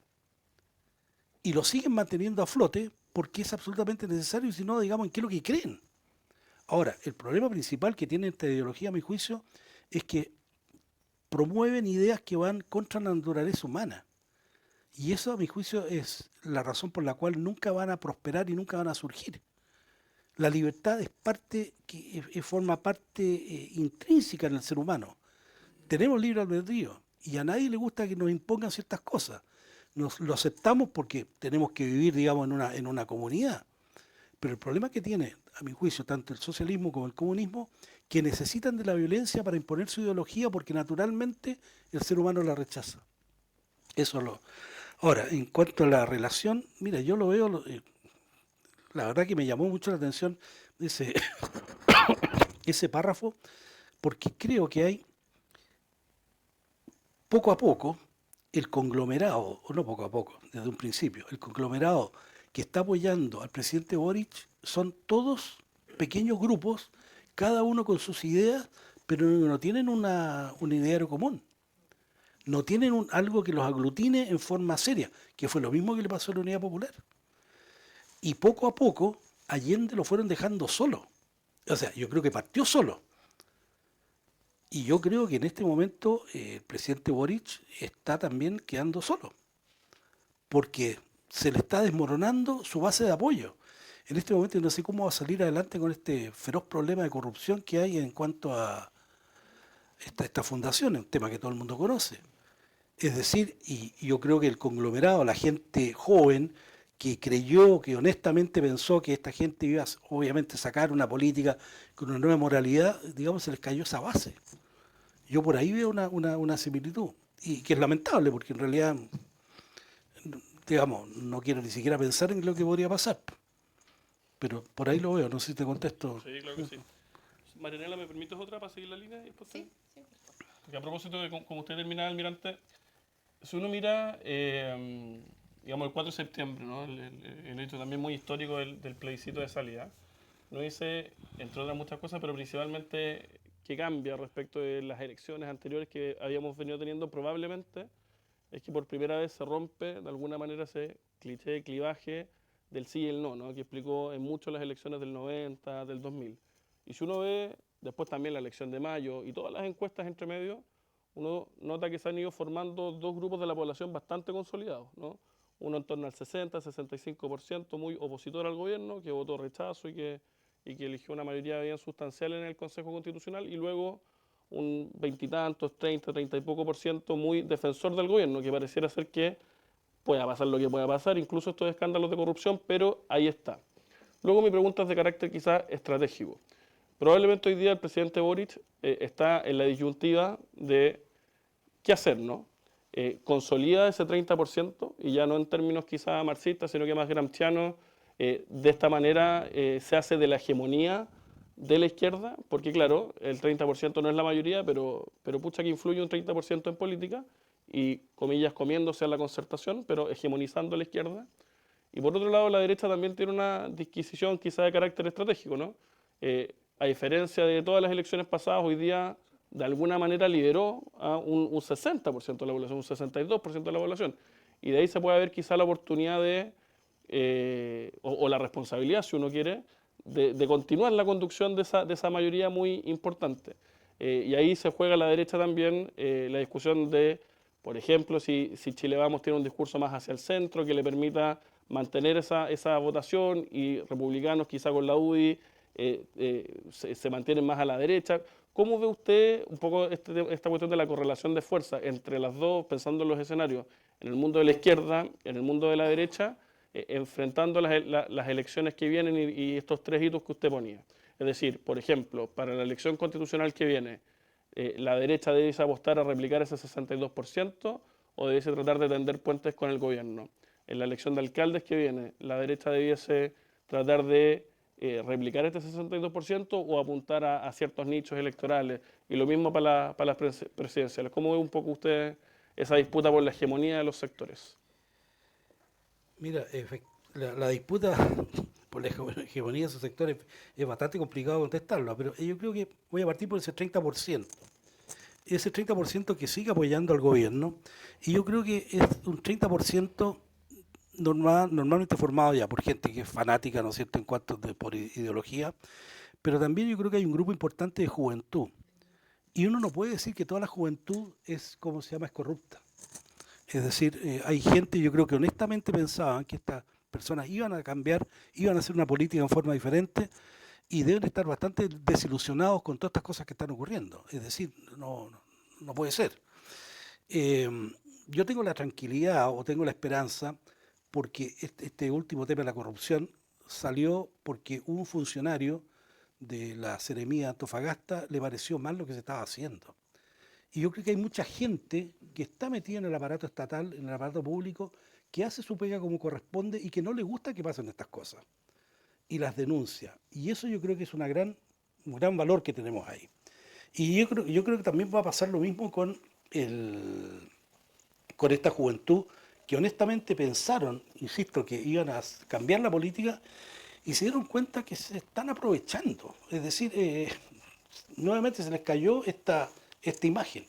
Y lo siguen manteniendo a flote porque es absolutamente necesario, y si no, digamos, ¿en qué es lo que creen? Ahora, el problema principal que tiene esta ideología, a mi juicio, es que promueven ideas que van contra la naturaleza humana. Y eso, a mi juicio, es la razón por la cual nunca van a prosperar y nunca van a surgir. La libertad es parte, forma parte intrínseca en el ser humano. Tenemos libre albedrío y a nadie le gusta que nos impongan ciertas cosas. Lo aceptamos porque tenemos que vivir, digamos, en una comunidad. Pero el problema que tiene, a mi juicio, tanto el socialismo como el comunismo, que necesitan de la violencia para imponer su ideología porque naturalmente el ser humano la rechaza. Eso es lo. Ahora, en cuanto a la relación, mira, yo lo veo, la verdad que me llamó mucho la atención ese, ese párrafo, porque creo que hay poco a poco el conglomerado, o no poco a poco, desde un principio, el conglomerado que está apoyando al presidente Boric son todos pequeños grupos, cada uno con sus ideas, pero no tienen un ideario común. No tienen algo que los aglutine en forma seria, que fue lo mismo que le pasó a la Unidad Popular. Y poco a poco, Allende lo fueron dejando solo. O sea, yo creo que partió solo. Y yo creo que en este momento el presidente Boric está también quedando solo. Porque se le está desmoronando su base de apoyo. En este momento no sé cómo va a salir adelante con este feroz problema de corrupción que hay en cuanto a esta fundación, un tema que todo el mundo conoce. Es decir, y yo creo que el conglomerado, la gente joven que creyó, que honestamente pensó que esta gente iba a, obviamente, sacar una política con una nueva moralidad, digamos, se les cayó esa base. Yo por ahí veo una similitud, y que es lamentable, porque en realidad, digamos, no quiero ni siquiera pensar en lo que podría pasar. Pero por ahí lo veo, no sé si te contesto. Sí, claro que sí. Marianela, ¿me permites otra para seguir la línea? Sí, sí. Porque a propósito de como usted terminaba, almirante, si uno mira, digamos, el 4 de septiembre, ¿no? El hecho también muy histórico del plebiscito de salida, no dice, entre otras muchas cosas, pero principalmente que cambia respecto de las elecciones anteriores que habíamos venido teniendo probablemente, es que por primera vez se rompe de alguna manera ese cliché de clivaje del sí y el no, ¿no? Que explicó en muchas las elecciones del 90, del 2000. Y si uno ve después también la elección de mayo y todas las encuestas entre medio, uno nota que se han ido formando dos grupos de la población bastante consolidados, ¿no? Uno en torno al 60, 65%, muy opositor al gobierno, que votó rechazo y que eligió una mayoría bien sustancial en el Consejo Constitucional, y luego un veintitantos, 30, 30 y poco por ciento muy defensor del gobierno, que pareciera ser que pueda pasar lo que pueda pasar, incluso estos escándalos de corrupción, pero ahí está. Luego mi pregunta es de carácter quizás estratégico. Probablemente hoy día el presidente Boric está en la disyuntiva de qué hacer, ¿no? Consolida ese 30%, y ya no en términos quizás marxistas, sino que más gramscianos, de esta manera se hace de la hegemonía de la izquierda, porque claro, el 30% no es la mayoría, pero pucha que influye un 30% en política, y comillas comiéndose a la concertación, pero hegemonizando a la izquierda. Y por otro lado, la derecha también tiene una disquisición quizá de carácter estratégico, ¿no? A diferencia de todas las elecciones pasadas, hoy día de alguna manera lideró a un 60% de la población, un 62% de la población. Y de ahí se puede ver quizá la oportunidad de, o la responsabilidad, si uno quiere, de continuar la conducción de esa mayoría muy importante. Y ahí se juega a la derecha también la discusión de, por ejemplo, si Chile Vamos tiene un discurso más hacia el centro que le permita mantener esa votación, y republicanos quizá con la UDI se mantienen más a la derecha. ¿Cómo ve usted un poco esta cuestión de la correlación de fuerza entre las dos, pensando en los escenarios, en el mundo de la izquierda, en el mundo de la derecha, enfrentando las elecciones que vienen y estos tres hitos que usted ponía? Es decir, por ejemplo, para la elección constitucional que viene, ¿la derecha debe apostar a replicar ese 62% o debe tratar de tender puentes con el gobierno? En la elección de alcaldes que viene, ¿la derecha debiese tratar de replicar este 62% o apuntar a ciertos nichos electorales? Y lo mismo para las presidenciales. ¿Cómo ve un poco usted esa disputa por la hegemonía de los sectores? Mira, la disputa por la hegemonía de esos sectores es bastante complicado contestarlo, pero yo creo que voy a partir por ese 30%. ese 30% que sigue apoyando al gobierno, y yo creo que es un 30% normalmente formado ya por gente que es fanática, ¿no es cierto?, en cuanto por ideología, pero también yo creo que hay un grupo importante de juventud, y uno no puede decir que toda la juventud es, como se llama, es corrupta. Es decir, hay gente, yo creo que honestamente pensaban que estas personas iban a cambiar, iban a hacer una política en forma diferente, y deben estar bastante desilusionados con todas estas cosas que están ocurriendo. Es decir, no puede ser. Eh, yo tengo la tranquilidad o tengo la esperanza porque este último tema de la corrupción salió porque un funcionario de la Seremía de Antofagasta le pareció mal lo que se estaba haciendo. Y yo creo que hay mucha gente que está metida en el aparato estatal, en el aparato público, que hace su pega como corresponde y que no le gusta que pasen estas cosas y las denuncia. Y eso yo creo que es un gran valor que tenemos ahí. Y yo creo que también va a pasar lo mismo con esta juventud que honestamente pensaron, insisto, que iban a cambiar la política y se dieron cuenta que se están aprovechando. Es decir, nuevamente se les cayó esta imagen.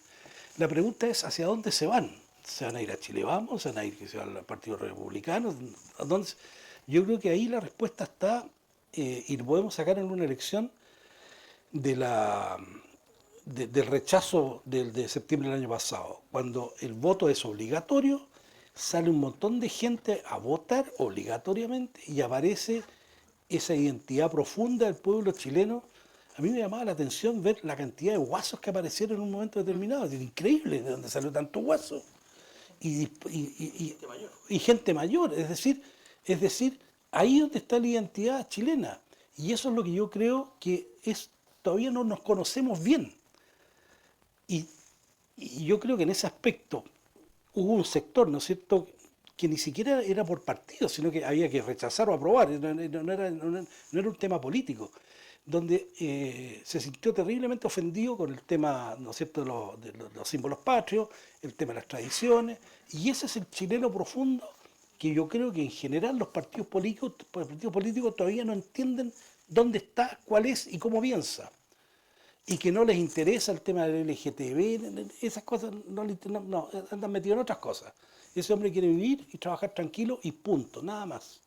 La pregunta es hacia dónde se van. ¿Se van a ir a Chile Vamos? ¿Se van a ir que se van al Partido Republicano? ¿A dónde? Yo creo que ahí la respuesta está, y lo podemos sacar en una elección de del rechazo de septiembre del año pasado. Cuando el voto es obligatorio, sale un montón de gente a votar obligatoriamente y aparece esa identidad profunda del pueblo chileno. A mí me llamaba la atención ver la cantidad de guasos que aparecieron en un momento determinado. Es increíble de dónde salió tanto guaso. Y gente mayor. Es decir, ahí donde está la identidad chilena. Y eso es lo que yo creo que todavía no nos conocemos bien. Y, y yo creo que en ese aspecto hubo un sector, ¿no es cierto?, que ni siquiera era por partido, sino que había que rechazar o aprobar, no era un tema político, donde se sintió terriblemente ofendido con el tema, ¿no es cierto?, de los símbolos patrios, el tema de las tradiciones, y ese es el chileno profundo que yo creo que en general los partidos políticos todavía no entienden dónde está, cuál es y cómo piensa. Y que no les interesa el tema del LGTB, esas cosas no, andan metidos en otras cosas. Ese hombre quiere vivir y trabajar tranquilo y punto, nada más.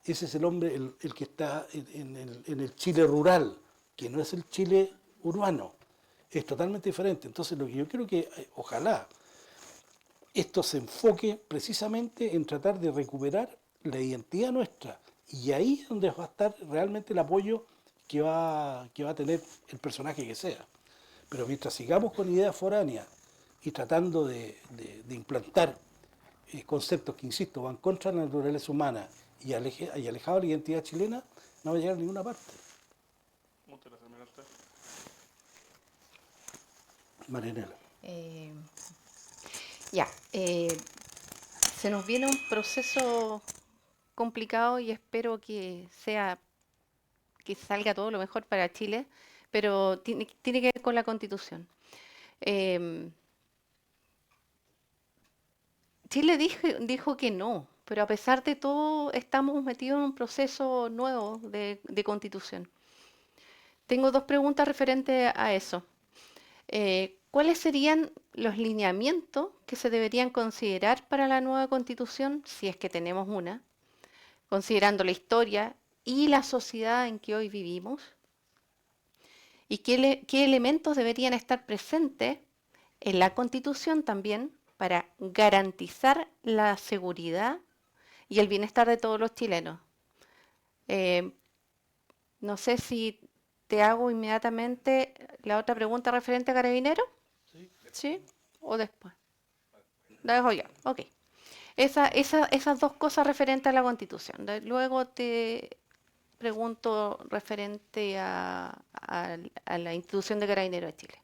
Ese es el hombre, el que está en el Chile rural, que no es el Chile urbano, es totalmente diferente. Entonces lo que yo creo que, ojalá, esto se enfoque precisamente en tratar de recuperar la identidad nuestra. Y ahí es donde va a estar realmente el apoyo que va a tener el personaje que sea. Pero mientras sigamos con ideas foráneas y tratando de implantar conceptos que, insisto, van contra la naturaleza humana y alejados de la identidad chilena, no va a llegar a ninguna parte. Muchas gracias, Mirarte. Marianela. Se nos viene un proceso complicado y espero que salga todo lo mejor para Chile, pero tiene que ver con la Constitución. Eh, Chile dijo que no, pero a pesar de todo estamos metidos en un proceso nuevo de Constitución. Tengo dos preguntas referentes a eso. ¿Cuáles serían los lineamientos que se deberían considerar para la nueva Constitución, si es que tenemos una, considerando la historia y la sociedad en que hoy vivimos? ¿Y qué elementos deberían estar presentes en la Constitución también para garantizar la seguridad y el bienestar de todos los chilenos? No sé si te hago inmediatamente la otra pregunta referente a Carabineros. ¿Sí? ¿O después? La dejo ya. Ok. Esas dos cosas referentes a la Constitución. Luego te pregunto referente a la institución de Carabineros de Chile.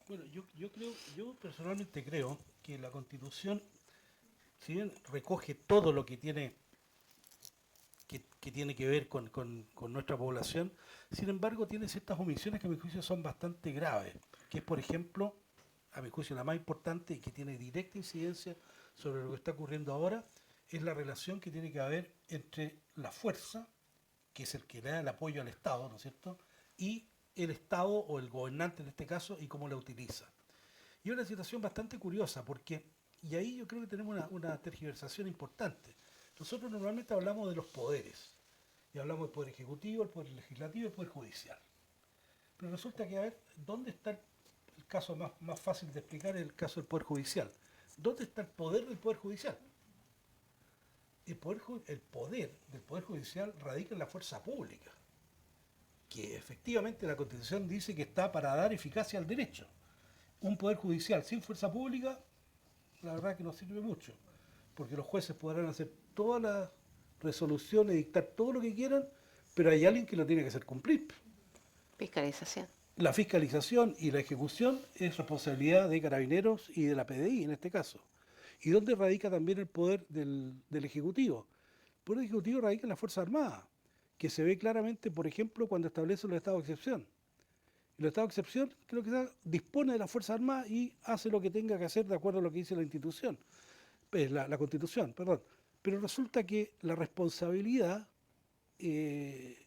Bueno, yo personalmente creo que la Constitución, si bien recoge todo lo que tiene que ver con nuestra población, sin embargo tiene ciertas omisiones que a mi juicio son bastante graves, que es, por ejemplo, a mi juicio la más importante y que tiene directa incidencia sobre lo que está ocurriendo ahora, es la relación que tiene que haber entre la fuerza, que es el que le da el apoyo al Estado, ¿no es cierto?, y el Estado o el gobernante en este caso y cómo la utiliza. Y es una situación bastante curiosa porque, y ahí yo creo que tenemos una tergiversación importante. Nosotros normalmente hablamos de los poderes, y hablamos del poder ejecutivo, el poder legislativo y el poder judicial. Pero resulta que, a ver, ¿dónde está el caso más fácil de explicar? El caso del poder judicial. ¿Dónde está el poder del poder judicial? El poder del poder judicial radica en la fuerza pública, que efectivamente la Constitución dice que está para dar eficacia al derecho. Un poder judicial sin fuerza pública, la verdad que no sirve mucho, porque los jueces podrán hacer todas las resoluciones, dictar todo lo que quieran, pero hay alguien que lo tiene que hacer cumplir. Fiscalización. La fiscalización y la ejecución es responsabilidad de Carabineros y de la PDI en este caso. ¿Y dónde radica también el poder del Ejecutivo? El poder ejecutivo radica en la Fuerza Armada, que se ve claramente, por ejemplo, cuando establece los estados de excepción. El estado de excepción, creo que dispone de la Fuerza Armada y hace lo que tenga que hacer de acuerdo a lo que dice la institución, la Constitución, perdón. Pero resulta que la responsabilidad, en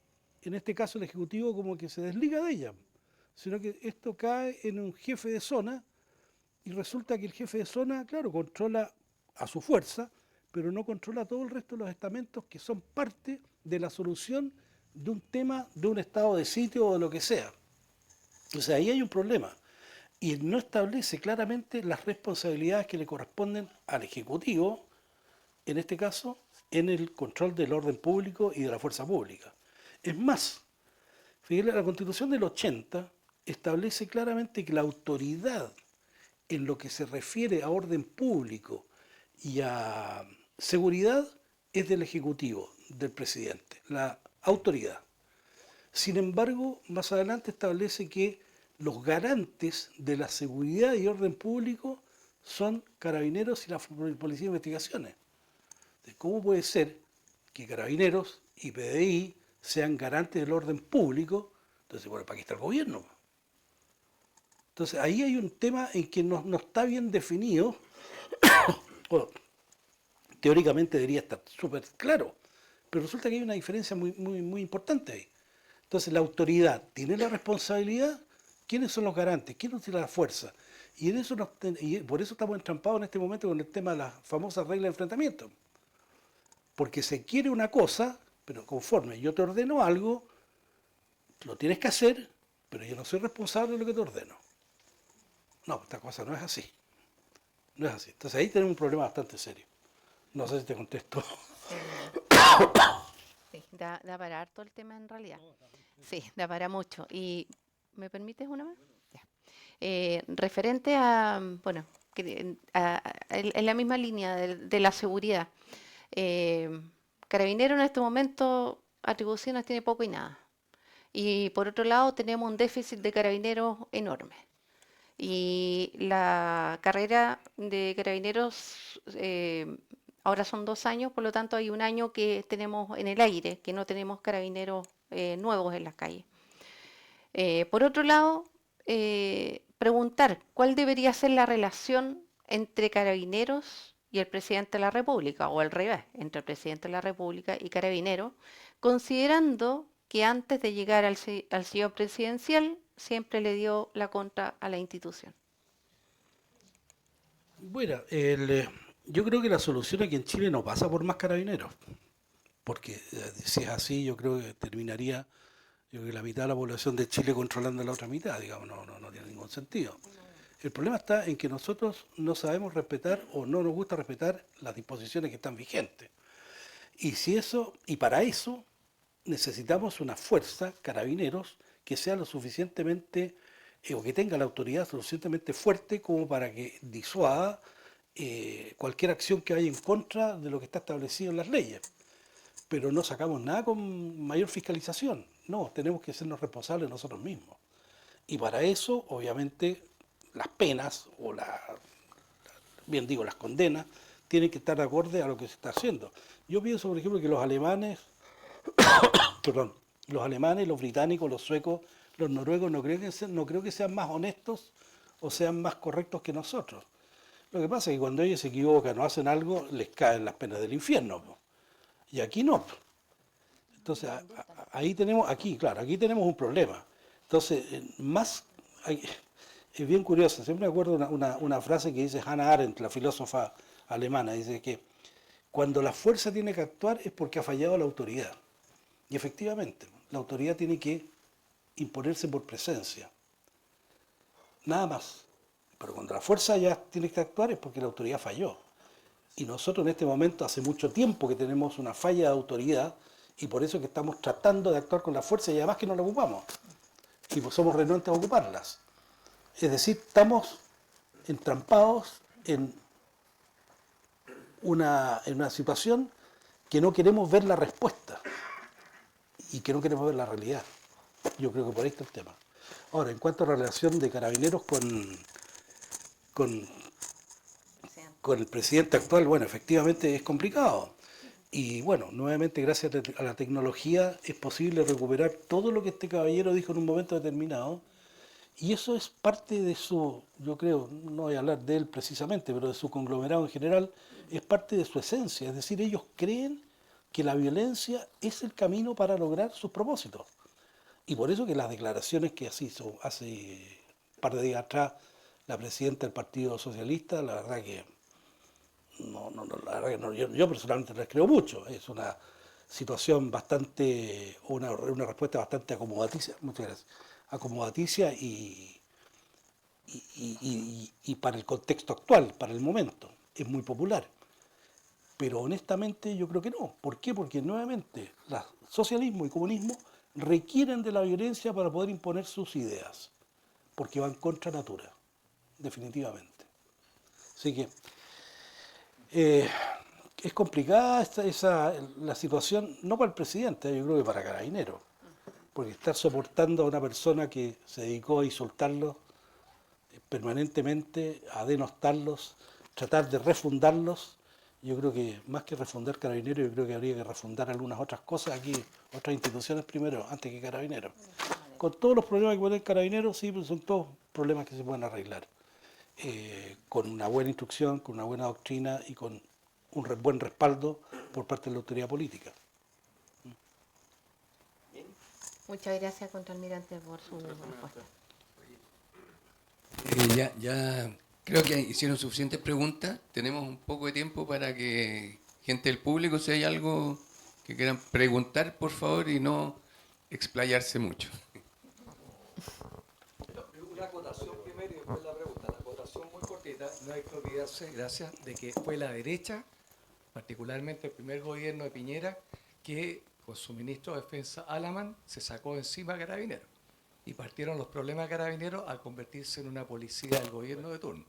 este caso el Ejecutivo, como que se desliga de ella, sino que esto cae en un jefe de zona y resulta que el jefe de zona, claro, controla a su fuerza, pero no controla todo el resto de los estamentos que son parte de la solución de un tema, de un estado de sitio o de lo que sea. O sea, ahí hay un problema. Y no establece claramente las responsabilidades que le corresponden al Ejecutivo, en este caso, en el control del orden público y de la fuerza pública. Es más, fíjate, la Constitución del 80 establece claramente que la autoridad en lo que se refiere a orden público y a seguridad es del Ejecutivo, del presidente, la autoridad. Sin embargo, más adelante establece que los garantes de la seguridad y orden público son Carabineros y la Policía de Investigaciones. ¿Cómo puede ser que Carabineros y PDI sean garantes del orden público? Entonces, bueno, ¿para qué está el gobierno? Entonces, ahí hay un tema en que no está bien definido. Bueno, teóricamente debería estar súper claro, pero resulta que hay una diferencia muy importante ahí. Entonces, la autoridad tiene la responsabilidad. ¿Quiénes son los garantes? ¿Quién utiliza la fuerza? Y por eso estamos entrampados en este momento con el tema de las famosas reglas de enfrentamiento. Porque se quiere una cosa, pero conforme yo te ordeno algo, lo tienes que hacer, pero yo no soy responsable de lo que te ordeno. No, esta cosa no es así. No es así. Entonces ahí tenemos un problema bastante serio. No sé si te contesto. Sí, da para harto el tema en realidad. Sí, da para mucho. ¿Y me permites una más? Ya. Referente a, bueno, en la misma línea de la seguridad. Carabinero en este momento atribuciones tiene poco y nada. Y por otro lado tenemos un déficit de carabineros enorme. Y la carrera de carabineros ahora son 2 años, por lo tanto hay un año que tenemos en el aire, que no tenemos carabineros nuevos en las calles. Por otro lado, preguntar cuál debería ser la relación entre carabineros y el presidente de la República, o al revés, entre el presidente de la República y carabineros, considerando que antes de llegar al sillón presidencial siempre le dio la contra a la institución. Bueno, yo creo que la solución aquí en Chile no pasa por más carabineros, porque si es así, yo creo que terminaría, yo creo que la mitad de la población de Chile controlando la otra mitad, digamos, no tiene ningún sentido. El problema está en que nosotros no sabemos respetar o no nos gusta respetar las disposiciones que están vigentes. Y para eso necesitamos una fuerza, carabineros, que sea lo suficientemente, o que tenga la autoridad suficientemente fuerte como para que disuada cualquier acción que vaya en contra de lo que está establecido en las leyes. Pero no sacamos nada con mayor fiscalización. No, tenemos que sernos responsables nosotros mismos. Y para eso, obviamente, las penas o las condenas tienen que estar acorde a lo que se está haciendo. Yo pienso, por ejemplo, que los alemanes, los británicos, los suecos, los noruegos, no creo que sean más honestos o sean más correctos que nosotros. Lo que pasa es que cuando ellos se equivocan o hacen algo, les caen las penas del infierno, ¿no? Y aquí no. Entonces, aquí tenemos un problema. Entonces, es bien curioso. Siempre me acuerdo una frase que dice Hannah Arendt, la filósofa alemana, dice que cuando la fuerza tiene que actuar es porque ha fallado la autoridad. Y efectivamente, la autoridad tiene que imponerse por presencia. Nada más. Pero cuando la fuerza ya tiene que actuar es porque la autoridad falló. Y nosotros en este momento hace mucho tiempo que tenemos una falla de autoridad y por eso que estamos tratando de actuar con la fuerza y además que no la ocupamos. Y pues somos renuentes a ocuparlas. Es decir, estamos entrampados en una situación que no queremos ver la respuesta y que no queremos ver la realidad. Yo creo que por ahí está el tema. Ahora, en cuanto a la relación de Carabineros con, con el presidente actual, bueno, efectivamente es complicado. Y bueno, nuevamente gracias a la tecnología es posible recuperar todo lo que este caballero dijo en un momento determinado. Y eso es parte de su, yo creo, no voy a hablar de él precisamente, pero de su conglomerado en general, es parte de su esencia. Es decir, ellos creen que la violencia es el camino para lograr sus propósitos. Y por eso que las declaraciones que así hizo hace un par de días atrás la presidenta del Partido Socialista, la verdad que la verdad que yo personalmente les creo mucho. Es una situación bastante, una respuesta bastante acomodaticia, muchas gracias, acomodaticia y para el contexto actual, para el momento. Es muy popular. Pero honestamente yo creo que no. ¿Por qué? Porque nuevamente socialismo y comunismo requieren de la violencia para poder imponer sus ideas. Porque van contra natura, definitivamente. Así que es complicada la situación, no para el presidente, yo creo que para Carabineros. Porque estar soportando a una persona que se dedicó a insultarlos permanentemente, a denostarlos, tratar de refundarlos, yo creo que más que refundar Carabineros, yo creo que habría que refundar algunas otras cosas aquí, otras instituciones primero, antes que Carabineros. Con todos los problemas que pueden Carabineros, sí, pues son todos problemas que se pueden arreglar. Con una buena instrucción, con una buena doctrina y con un buen respaldo por parte de la autoridad política. Muchas gracias, contraalmirante, por su respuesta. Ya creo que hicieron suficientes preguntas. Tenemos un poco de tiempo para que gente del público, si hay algo que quieran preguntar, por favor, y no explayarse mucho. Una acotación primero y después la pregunta. La acotación muy cortita, no hay que olvidarse, gracias, de que fue la derecha, particularmente el primer gobierno de Piñera, que con su ministro de Defensa, Alamán, se sacó encima a Carabineros. Y partieron los problemas de Carabineros a convertirse en una policía del gobierno de turno.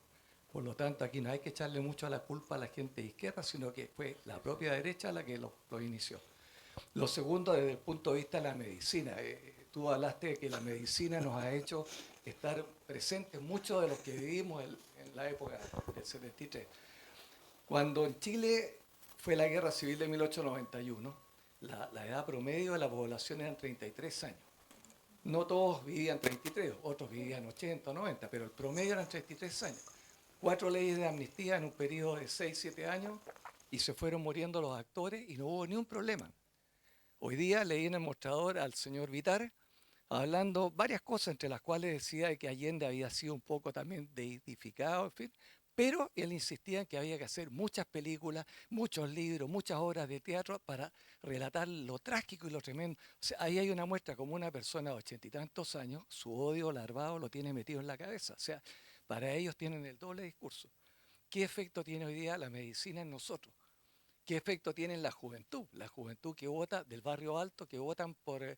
Por lo tanto, aquí no hay que echarle mucho a la culpa a la gente de izquierda, sino que fue la propia derecha la que lo inició. Lo segundo, desde el punto de vista de la medicina. Tú hablaste de que la medicina nos ha hecho estar presentes muchos de los que vivimos en la época del 73. Cuando en Chile fue la guerra civil de 1891, la edad promedio de la población eran 33 años. No todos vivían 33, otros vivían 80 o 90, pero el promedio eran 33 años. 4 leyes de amnistía en un periodo de 6, 7 años y se fueron muriendo los actores y no hubo ni un problema. Hoy día leí en el mostrador al señor Vitar hablando varias cosas, entre las cuales decía que Allende había sido un poco también deidificado, en fin, pero él insistía en que había que hacer muchas películas, muchos libros, muchas obras de teatro para relatar lo trágico y lo tremendo. O sea, ahí hay una muestra como una persona de 80 y tantos años, su odio larvado lo tiene metido en la cabeza. O sea, para ellos tienen el doble discurso. ¿Qué efecto tiene hoy día la medicina en nosotros? ¿Qué efecto tiene en la juventud? La juventud que vota del barrio alto, que votan por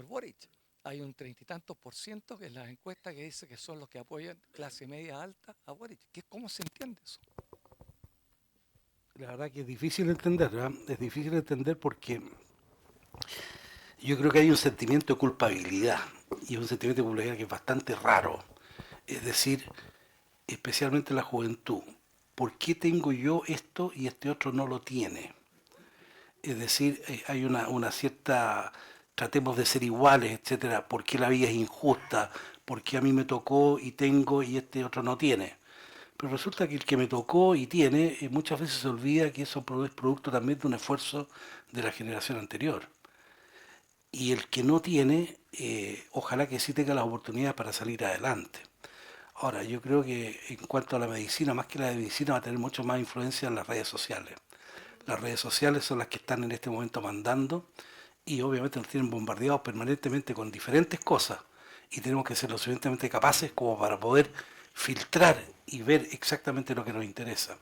Boric. Hay un 30 y tantos % en las encuestas que dice que son los que apoyan clase media alta a Boric. ¿Cómo se entiende eso? La verdad que es difícil entender, ¿verdad? Es difícil entender porque yo creo que hay un sentimiento de culpabilidad y un sentimiento de culpabilidad que es bastante raro. Es decir, especialmente la juventud. ¿Por qué tengo yo esto y este otro no lo tiene? Es decir, hay una cierta, tratemos de ser iguales, etcétera. ¿Por qué la vida es injusta? ¿Por qué a mí me tocó y tengo y este otro no tiene? Pero resulta que el que me tocó y tiene, muchas veces se olvida que eso es producto también de un esfuerzo de la generación anterior. y el que no tiene, ojalá que sí tenga las oportunidades para salir adelante. Ahora, yo creo que en cuanto a la medicina, más que la medicina, va a tener mucho más influencia en las redes sociales. Las redes sociales son las que están en este momento mandando y obviamente nos tienen bombardeados permanentemente con diferentes cosas y tenemos que ser lo suficientemente capaces como para poder filtrar y ver exactamente lo que nos interesa.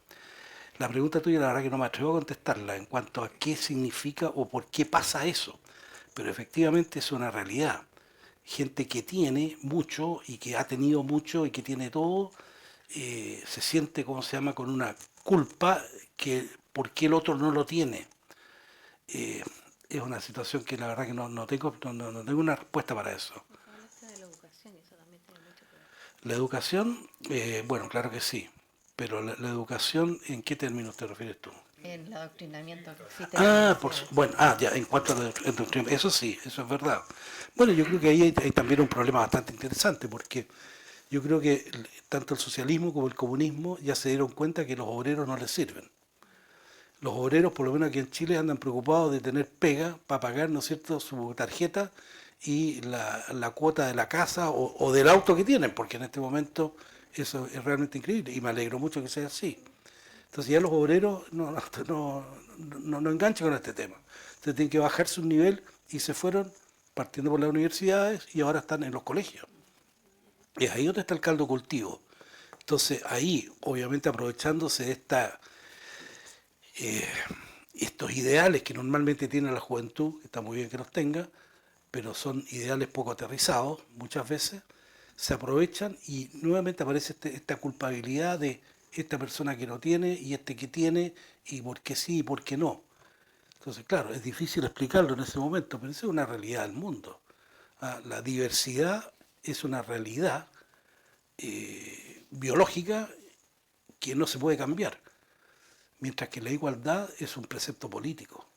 La pregunta tuya, la verdad que no me atrevo a contestarla en cuanto a qué significa o por qué pasa eso, pero efectivamente es una realidad. Gente que tiene mucho y que ha tenido mucho y que tiene todo, se siente, ¿cómo se llama?, con una culpa que por qué el otro no lo tiene. Eh, es una situación que la verdad que no tengo, no tengo una respuesta para eso. La educación, bueno, claro que sí, pero la educación, ¿en qué términos te refieres tú? En el adoctrinamiento que existe en las universidades. Bueno, ya, en cuanto a la adoctrinamiento, eso sí, eso es verdad. Bueno, yo creo que ahí hay también un problema bastante interesante, porque yo creo que tanto el socialismo como el comunismo ya se dieron cuenta que los obreros no les sirven. Los obreros, por lo menos aquí en Chile, andan preocupados de tener pega para pagar, ¿no es cierto?, su tarjeta y la cuota de la casa o del auto que tienen, porque en este momento eso es realmente increíble y me alegro mucho que sea así. Entonces ya los obreros no enganchan con este tema. Entonces tienen que bajarse un nivel y se fueron partiendo por las universidades y ahora están en los colegios. Y es ahí donde está el caldo cultivo. Entonces ahí, obviamente aprovechándose de estos ideales que normalmente tiene la juventud, que está muy bien que los tenga, pero son ideales poco aterrizados muchas veces, se aprovechan y nuevamente aparece esta culpabilidad de esta persona que no tiene y este que tiene y por qué sí y por qué no. Entonces, claro, es difícil explicarlo en ese momento, pero esa es una realidad del mundo. La diversidad es una realidad biológica que no se puede cambiar, mientras que la igualdad es un precepto político.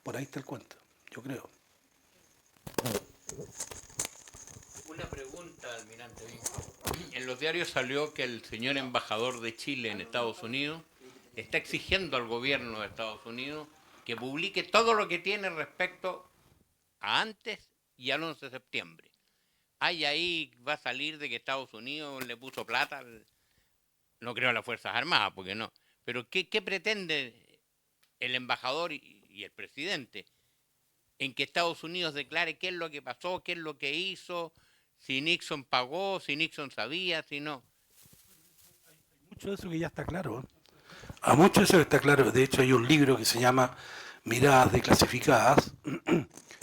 Por ahí está el cuento, yo creo. Una pregunta, almirante. En los diarios salió que el señor embajador de Chile en Estados Unidos está exigiendo al gobierno de Estados Unidos que publique todo lo que tiene respecto a antes y al 11 de septiembre. Ahí va a salir de que Estados Unidos le puso plata, no creo a las Fuerzas Armadas, porque no. Pero ¿qué pretende el embajador y el presidente? En que Estados Unidos declare qué es lo que pasó, qué es lo que hizo, si Nixon pagó, si Nixon sabía, si no. Mucho de eso que ya está claro. A mucho de eso que está claro. De hecho, hay un libro que se llama Miradas Declasificadas,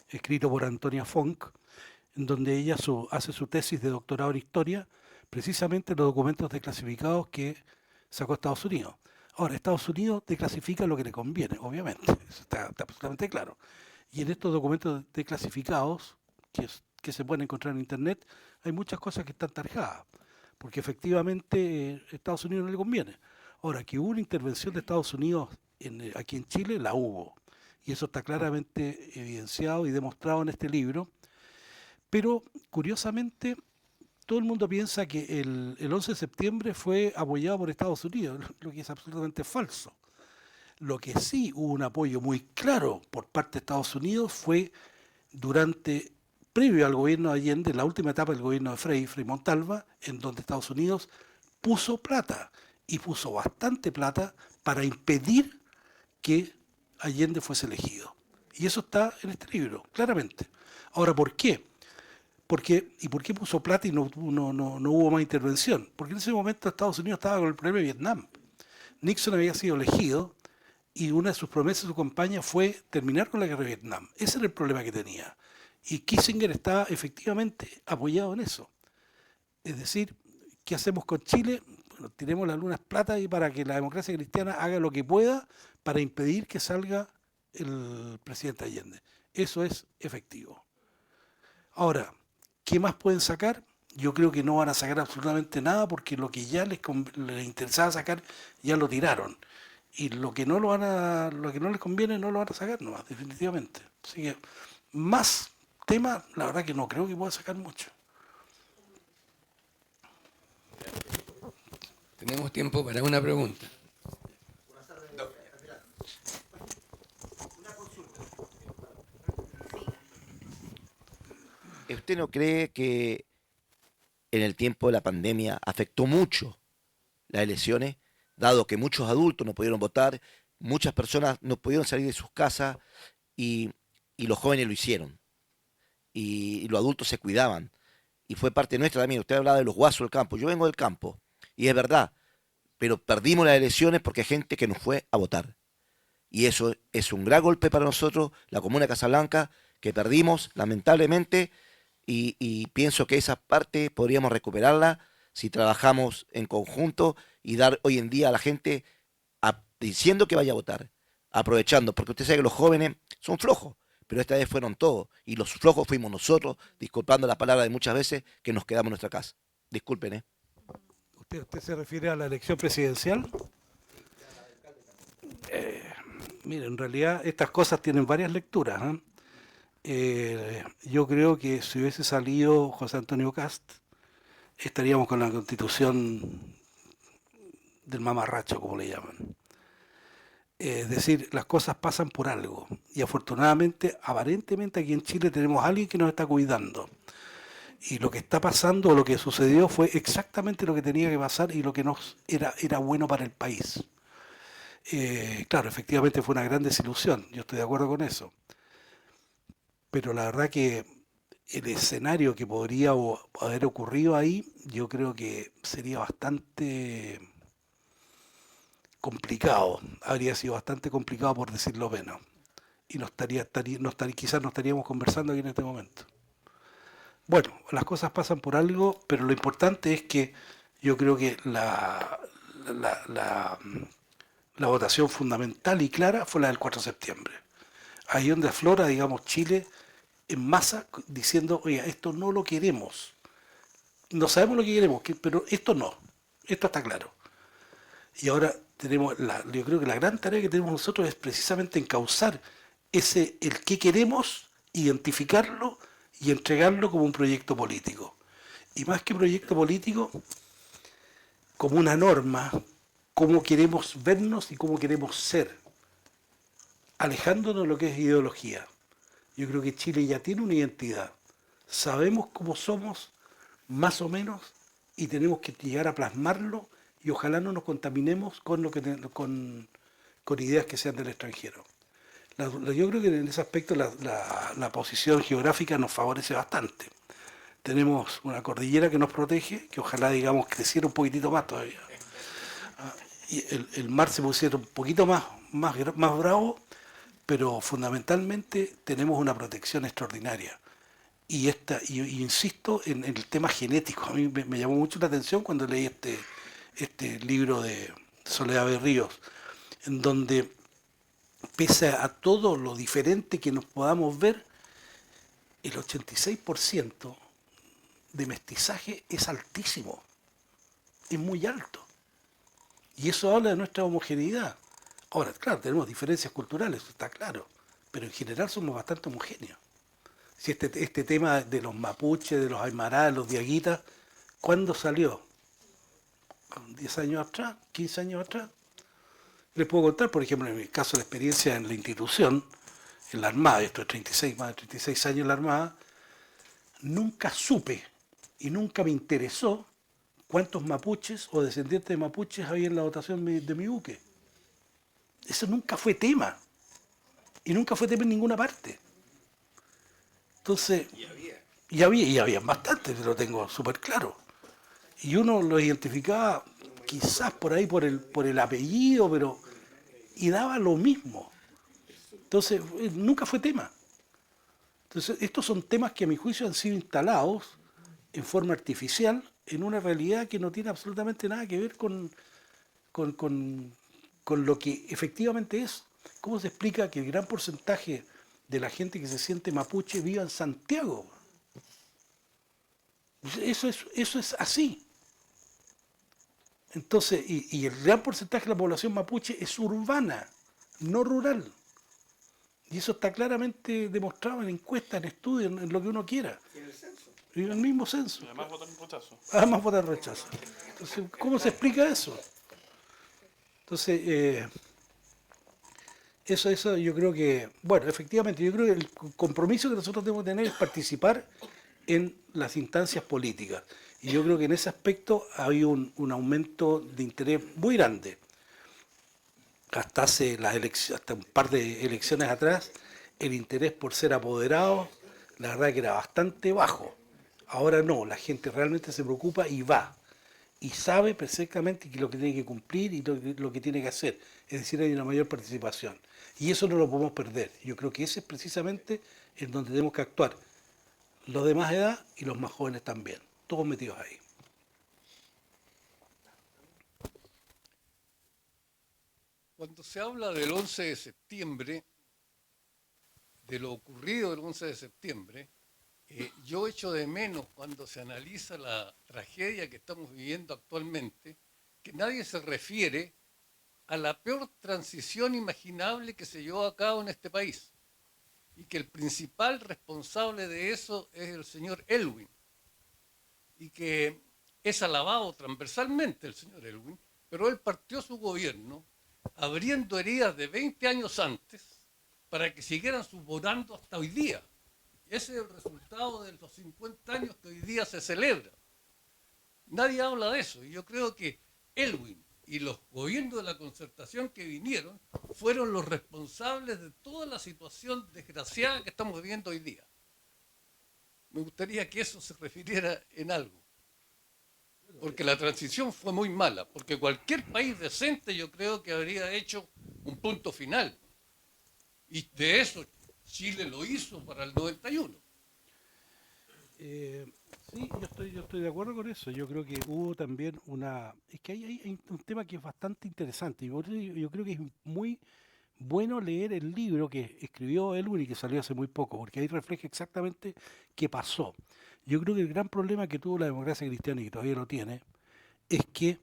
escrito por Antonia Funk, en donde ella hace su tesis de doctorado en historia, precisamente los documentos desclasificados que sacó Estados Unidos. Ahora, Estados Unidos declasifica lo que le conviene, obviamente, eso está absolutamente claro. Y en estos documentos desclasificados, que se pueden encontrar en Internet, hay muchas cosas que están tarjadas, porque efectivamente Estados Unidos no le conviene. Ahora, que hubo una intervención de Estados Unidos aquí en Chile, la hubo. Y eso está claramente evidenciado y demostrado en este libro. Pero, curiosamente, todo el mundo piensa que el 11 de septiembre fue apoyado por Estados Unidos, lo que es absolutamente falso. Lo que sí hubo un apoyo muy claro por parte de Estados Unidos fue previo al gobierno de Allende, la última etapa del gobierno de Frei Montalva, en donde Estados Unidos puso plata, y puso bastante plata para impedir que Allende fuese elegido. Y eso está en este libro, claramente. Ahora, ¿por qué? ¿Por qué puso plata y no hubo más intervención? Porque en ese momento Estados Unidos estaba con el problema de Vietnam. Nixon había sido elegido y una de sus promesas de su campaña fue terminar con la guerra de Vietnam. Ese era el problema que tenía. Y Kissinger estaba efectivamente apoyado en eso. Es decir, ¿qué hacemos con Chile? Bueno, tiremos las lunas plata y para que la democracia cristiana haga lo que pueda para impedir que salga el presidente Allende. Eso es efectivo. Ahora, ¿qué más pueden sacar? Yo creo que no van a sacar absolutamente nada porque lo que ya les interesaba sacar ya lo tiraron. Y lo que no les conviene no lo van a sacar nomás, definitivamente. Así que más temas, la verdad que no creo que pueda sacar mucho. Tenemos tiempo para una pregunta. ¿Usted no cree que en el tiempo de la pandemia afectó mucho las elecciones, dado que muchos adultos no pudieron votar, muchas personas no pudieron salir de sus casas y, y los jóvenes lo hicieron? Y los adultos se cuidaban. Y fue parte nuestra también. Usted hablaba de los guasos del campo. Yo vengo del campo, y es verdad, pero perdimos las elecciones porque hay gente que no fue a votar. Y eso es un gran golpe para nosotros, la comuna de Casablanca, que perdimos, lamentablemente, y pienso que esa parte podríamos recuperarla si trabajamos en conjunto y dar hoy en día a la gente diciendo que vaya a votar, aprovechando, porque usted sabe que los jóvenes son flojos, pero esta vez fueron todos, y los flojos fuimos nosotros, disculpando la palabra de muchas veces, que nos quedamos en nuestra casa. Disculpen, ¿eh? ¿Usted se refiere a la elección presidencial? Mire, en realidad estas cosas tienen varias lecturas, ¿eh? Yo creo que si hubiese salido José Antonio Cast, estaríamos con la constitución del mamarracho, como le llaman. Es decir, las cosas pasan por algo. Y afortunadamente, aparentemente aquí en Chile tenemos a alguien que nos está cuidando. Y lo que está pasando, o lo que sucedió, fue exactamente lo que tenía que pasar y lo que era bueno para el país. Claro, efectivamente fue una gran desilusión, yo estoy de acuerdo con eso. Pero la verdad que el escenario que podría haber ocurrido ahí, yo creo que sería bastante complicado, habría sido bastante complicado por decirlo menos. Y quizás no estaríamos conversando aquí en este momento. Bueno, las cosas pasan por algo, pero lo importante es que yo creo que la votación fundamental y clara fue la del 4 de septiembre. Ahí donde aflora, digamos, Chile en masa diciendo, oye, esto no lo queremos. No sabemos lo que queremos, pero esto no. Esto está claro. Y ahora yo creo que la gran tarea que tenemos nosotros es precisamente encauzar el qué queremos, identificarlo y entregarlo como un proyecto político. Y más que proyecto político, como una norma, cómo queremos vernos y cómo queremos ser, alejándonos de lo que es ideología. Yo creo que Chile ya tiene una identidad. Sabemos cómo somos, más o menos, y tenemos que llegar a plasmarlo y ojalá no nos contaminemos con ideas que sean del extranjero. Yo creo que en ese aspecto la posición geográfica nos favorece bastante. Tenemos una cordillera que nos protege, que ojalá, digamos, creciera un poquitito más todavía. Y el mar se pusiera un poquito más bravo, pero fundamentalmente tenemos una protección extraordinaria. Y insisto en el tema genético. A mí me llamó mucho la atención cuando leí este libro de Soledad Berríos, en donde, pese a todo lo diferente que nos podamos ver, el 86% de mestizaje es altísimo, es muy alto. Y eso habla de nuestra homogeneidad. Ahora, claro, tenemos diferencias culturales, eso está claro, pero en general somos bastante homogéneos. Si este tema de los mapuches, de los aymará, de los diaguitas, ¿cuándo salió? ¿10 años atrás? ¿15 años atrás? Les puedo contar, por ejemplo, en mi caso, la experiencia en la institución, en la Armada, esto es más de 36 años en la Armada, nunca supe y nunca me interesó cuántos mapuches o descendientes de mapuches había en la votación de mi buque. Eso nunca fue tema. Y nunca fue tema en ninguna parte. Entonces, y había bastante, lo tengo súper claro. Y uno lo identificaba quizás por ahí por el apellido, pero y daba lo mismo. Entonces, nunca fue tema. Entonces, estos son temas que a mi juicio han sido instalados en forma artificial en una realidad que no tiene absolutamente nada que ver con lo que efectivamente es. ¿Cómo se explica que el gran porcentaje de la gente que se siente mapuche viva en Santiago? Eso es así. Entonces, y el gran porcentaje de la población mapuche es urbana, no rural. Y eso está claramente demostrado en encuestas, en estudios, en lo que uno quiera. ¿Y en el censo? Y en el mismo censo. Y además votan rechazo. Además votan rechazo. Entonces, ¿cómo se explica eso? Entonces, eso yo creo que, bueno, efectivamente, yo creo que el compromiso que nosotros debemos tener es participar en las instancias políticas. Y yo creo que en ese aspecto ha habido un aumento de interés muy grande. Hasta hasta un par de elecciones atrás, el interés por ser apoderado, la verdad que era bastante bajo. Ahora no, la gente realmente se preocupa y va. Y sabe perfectamente lo que tiene que cumplir y lo que tiene que hacer. Es decir, hay una mayor participación. Y eso no lo podemos perder. Yo creo que ese es precisamente en donde tenemos que actuar. Los de más edad y los más jóvenes también. Todos metidos ahí. Cuando se habla del 11 de septiembre, de lo ocurrido el 11 de septiembre, yo echo de menos cuando se analiza la tragedia que estamos viviendo actualmente, que nadie se refiere a la peor transición imaginable que se llevó a cabo en este país y que el principal responsable de eso es el señor Elwin y que es alabado transversalmente el señor Elwin, pero él partió su gobierno abriendo heridas de 20 años antes para que siguieran suborando hasta hoy día. Ese es el resultado de los 50 años que hoy día se celebra. Nadie habla de eso y yo creo que Elwin y los gobiernos de la concertación que vinieron fueron los responsables de toda la situación desgraciada que estamos viviendo hoy día. Me gustaría que eso se refiriera en algo. Porque la transición fue muy mala, porque cualquier país decente yo creo que habría hecho un punto final. Y de eso Chile lo hizo para el 91. Sí, yo estoy de acuerdo con eso. Yo creo que hubo también Es que hay un tema que es bastante interesante. Y yo creo que es muy bueno leer el libro que escribió Elwin y que salió hace muy poco, porque ahí refleja exactamente qué pasó. Yo creo que el gran problema que tuvo la democracia cristiana, y que todavía lo tiene, es que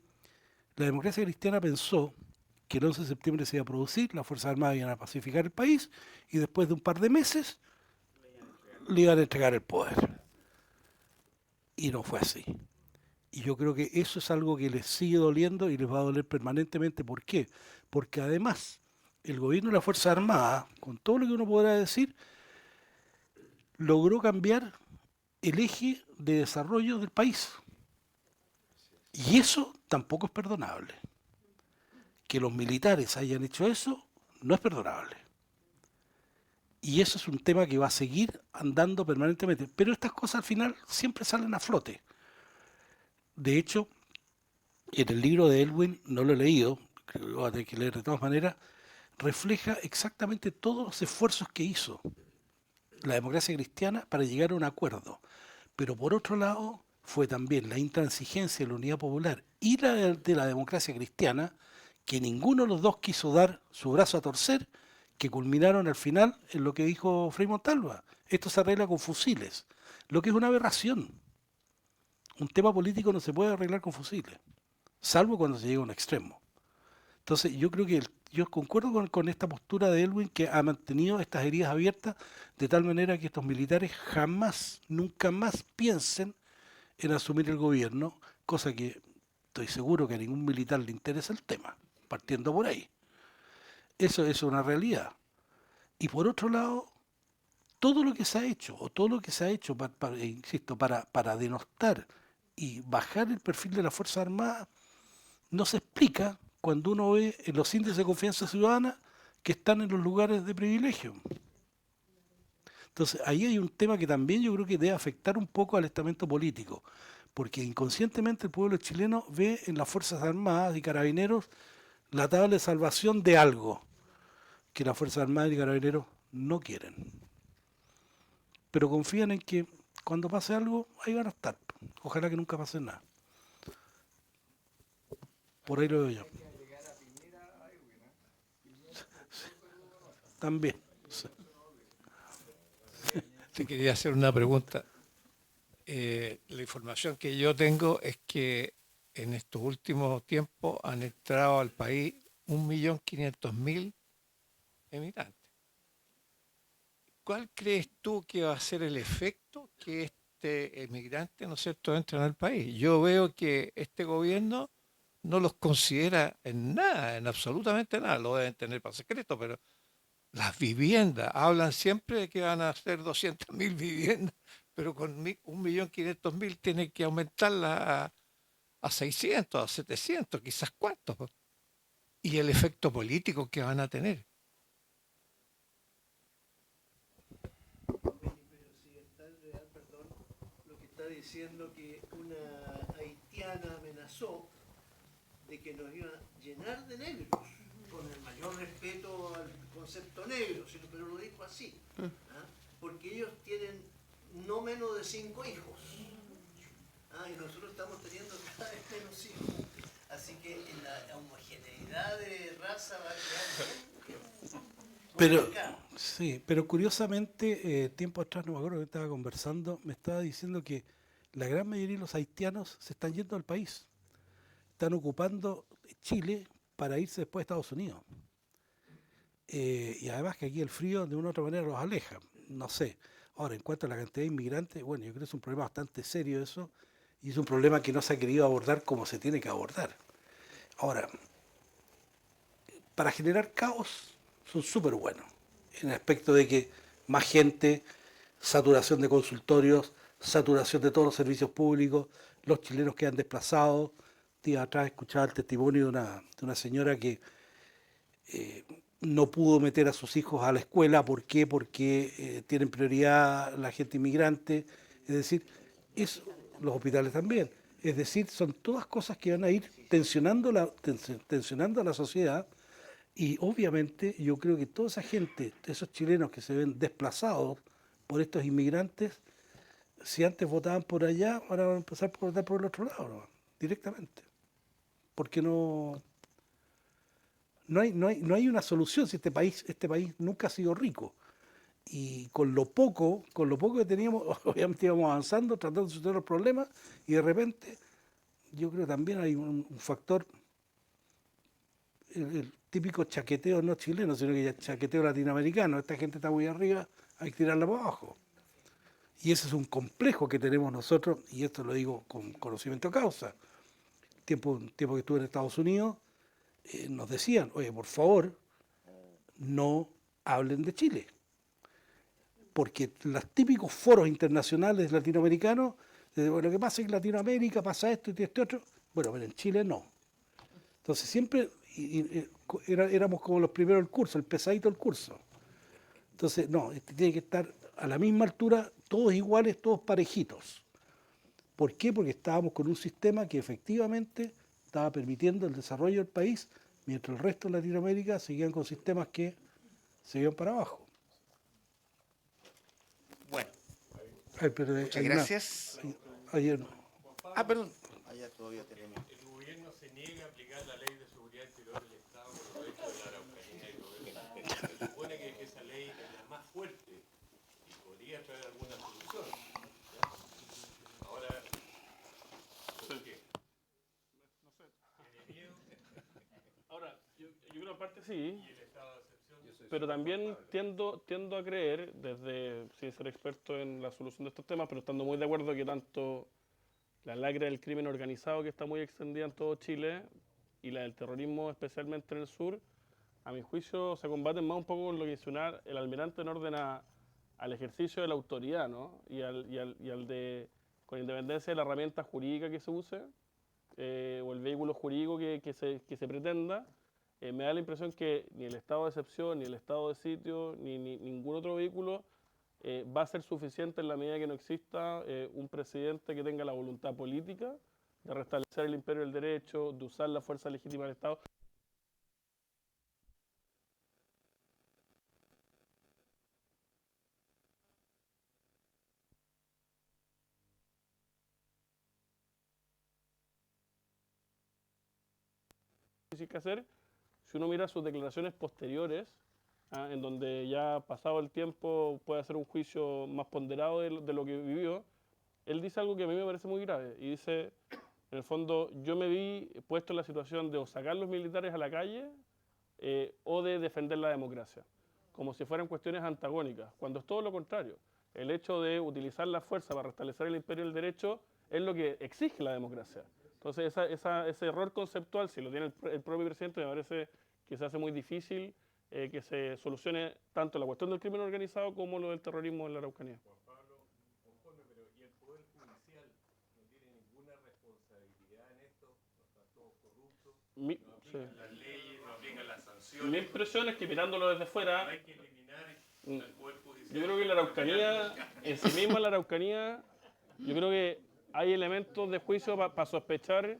la democracia cristiana pensó que el 11 de septiembre se iba a producir, las Fuerzas Armadas iban a pacificar el país, y después de un par de meses le iban a entregar el poder. Y no fue así. Y yo creo que eso es algo que les sigue doliendo y les va a doler permanentemente. ¿Por qué? Porque además el gobierno de las Fuerzas Armadas, con todo lo que uno podrá decir, logró cambiar el eje de desarrollo del país. Y eso tampoco es perdonable. Que los militares hayan hecho eso no es perdonable. Y eso es un tema que va a seguir andando permanentemente. Pero estas cosas al final siempre salen a flote. De hecho, en el libro de Elwin, no lo he leído, creo que lo voy a tener que leer de todas maneras, refleja exactamente todos los esfuerzos que hizo la democracia cristiana para llegar a un acuerdo. Pero por otro lado, fue también la intransigencia de la Unidad Popular y la de la democracia cristiana, que ninguno de los dos quiso dar su brazo a torcer, que culminaron al final en lo que dijo Frei Montalva. Esto se arregla con fusiles, lo que es una aberración. Un tema político no se puede arreglar con fusiles, salvo cuando se llega a un extremo. Entonces yo creo que yo concuerdo con esta postura de Elwin, que ha mantenido estas heridas abiertas de tal manera que estos militares jamás, nunca más piensen en asumir el gobierno, cosa que estoy seguro que a ningún militar le interesa el tema, partiendo por ahí. Eso es una realidad. Y por otro lado, todo lo que se ha hecho, o todo lo que se ha hecho, insisto, para denostar y bajar el perfil de las Fuerzas Armadas, no se explica cuando uno ve en los índices de confianza ciudadana que están en los lugares de privilegio. Entonces, ahí hay un tema que también yo creo que debe afectar un poco al estamento político, porque inconscientemente el pueblo chileno ve en las Fuerzas Armadas y Carabineros la tabla de salvación de algo que las Fuerzas Armadas y Carabineros no quieren. Pero confían en que cuando pase algo, ahí van a estar. Ojalá que nunca pase nada. Por ahí lo veo yo. También. Sí. Te quería hacer una pregunta. La información que yo tengo es que en estos últimos tiempos han entrado al país 1.500.000 emigrantes. ¿Cuál crees tú que va a ser el efecto que este emigrante, ¿no es cierto?, entre en el país? Yo veo que este gobierno no los considera en nada, en absolutamente nada. Lo deben tener para secreto, pero las viviendas, hablan siempre de que van a hacer 200.000 viviendas pero con 1.500.000 tiene que aumentarla a 600, a 700, quizás cuántos. Po. Y el efecto político que van a tener. Si está en real, perdón, lo que está diciendo que una haitiana amenazó de que nos iban a llenar de negros, con el mayor respeto al concepto negro, pero lo dijo así, ¿ah? Porque ellos tienen no menos de 5 hijos, ¿ah? Y nosotros estamos teniendo cada vez menos hijos, así que en la homogeneidad de raza va a quedar bien Pero, complicado. sí, pero curiosamente, tiempo atrás, no me acuerdo que estaba conversando, me estaba diciendo que la gran mayoría de los haitianos se están yendo del país. Están ocupando Chile para irse después a Estados Unidos. Y además que aquí el frío de una u otra manera los aleja. No sé. Ahora, en cuanto a la cantidad de inmigrantes, bueno, yo creo que es un problema bastante serio eso, y es un problema que no se ha querido abordar como se tiene que abordar. Ahora, para generar caos son súper buenos, en el aspecto de que más gente, saturación de consultorios, saturación de todos los servicios públicos, los chilenos quedan desplazados. Días atrás escuchaba el testimonio de una señora que no pudo meter a sus hijos a la escuela. ¿Por qué? Porque tienen prioridad la gente inmigrante. Es decir, eso, los hospitales también. Es decir, son todas cosas que van a ir tensionando a la sociedad. Y obviamente yo creo que toda esa gente, esos chilenos que se ven desplazados por estos inmigrantes, si antes votaban por allá, ahora van a empezar por votar por el otro lado, ¿no? Directamente. Porque no hay una solución si este país nunca ha sido rico. Y con lo poco que teníamos, obviamente íbamos avanzando, tratando de solucionar los problemas, y de repente yo creo que también hay un factor, el típico chaqueteo no chileno, sino que ya chaqueteo latinoamericano. Esta gente está muy arriba, hay que tirarla para abajo. Y ese es un complejo que tenemos nosotros, y esto lo digo con conocimiento de causa. Tiempo que estuve en Estados Unidos, nos decían, oye, por favor, no hablen de Chile. Porque los típicos foros internacionales latinoamericanos, bueno, ¿qué pasa en Latinoamérica? Pasa esto y esto otro. Bueno, pero en Chile no. Entonces siempre éramos como los primeros del curso, el pesadito del curso. Entonces, no, tiene que estar a la misma altura, todos iguales, todos parejitos. ¿Por qué? Porque estábamos con un sistema que efectivamente estaba permitiendo el desarrollo del país, mientras el resto de Latinoamérica seguían con sistemas que se iban para abajo. Bueno, Ay, pero muchas hay gracias. ayer, Ah, perdón. Allá todavía tenemos. El gobierno se niega a aplicar la ley de seguridad interior del Estado por lo hecho de la Araucanía y todo eso. Se supone que esa ley es la más fuerte y podría traer alguna solución. ¿Ya? Ahora, ¿por qué? No sé. Ahora, yo creo aparte sí, Y el estado de excepción. pero también tiendo a creer, desde sin ser experto en la solución de estos temas, pero estando muy de acuerdo que tanto la lacra del crimen organizado, que está muy extendida en todo Chile, y la del terrorismo, especialmente en el sur, a mi juicio se combaten más un poco con lo que dice el almirante en orden al ejercicio de la autoridad, ¿no? Y al de, con independencia de la herramienta jurídica que se use, o el vehículo jurídico que se pretenda, me da la impresión que ni el estado de excepción, ni el estado de sitio, ni ningún otro vehículo va a ser suficiente en la medida que no exista un presidente que tenga la voluntad política de restablecer el imperio del derecho, de usar la fuerza legítima del Estado. Difícil que hacer. Si uno mira sus declaraciones posteriores, en donde ya pasado el tiempo puede hacer un juicio más ponderado de lo que vivió, él dice algo que a mí me parece muy grave, y dice, en el fondo, yo me vi puesto en la situación de o sacar los militares a la calle o de defender la democracia, como si fueran cuestiones antagónicas, cuando es todo lo contrario. El hecho de utilizar la fuerza para restablecer el imperio del derecho es lo que exige la democracia. Entonces ese error conceptual, si lo tiene el propio presidente, me parece que se hace muy difícil que se solucione tanto la cuestión del crimen organizado como lo del terrorismo en la Araucanía. Juan Pablo, conforme Mi, sí. las leyes, no aplican las sanciones. Mi impresión es que mirándolo desde fuera, Hay que eliminar al Poder Judicial. yo creo que la Araucanía, en sí misma la Araucanía, yo creo que hay elementos de juicio para sospechar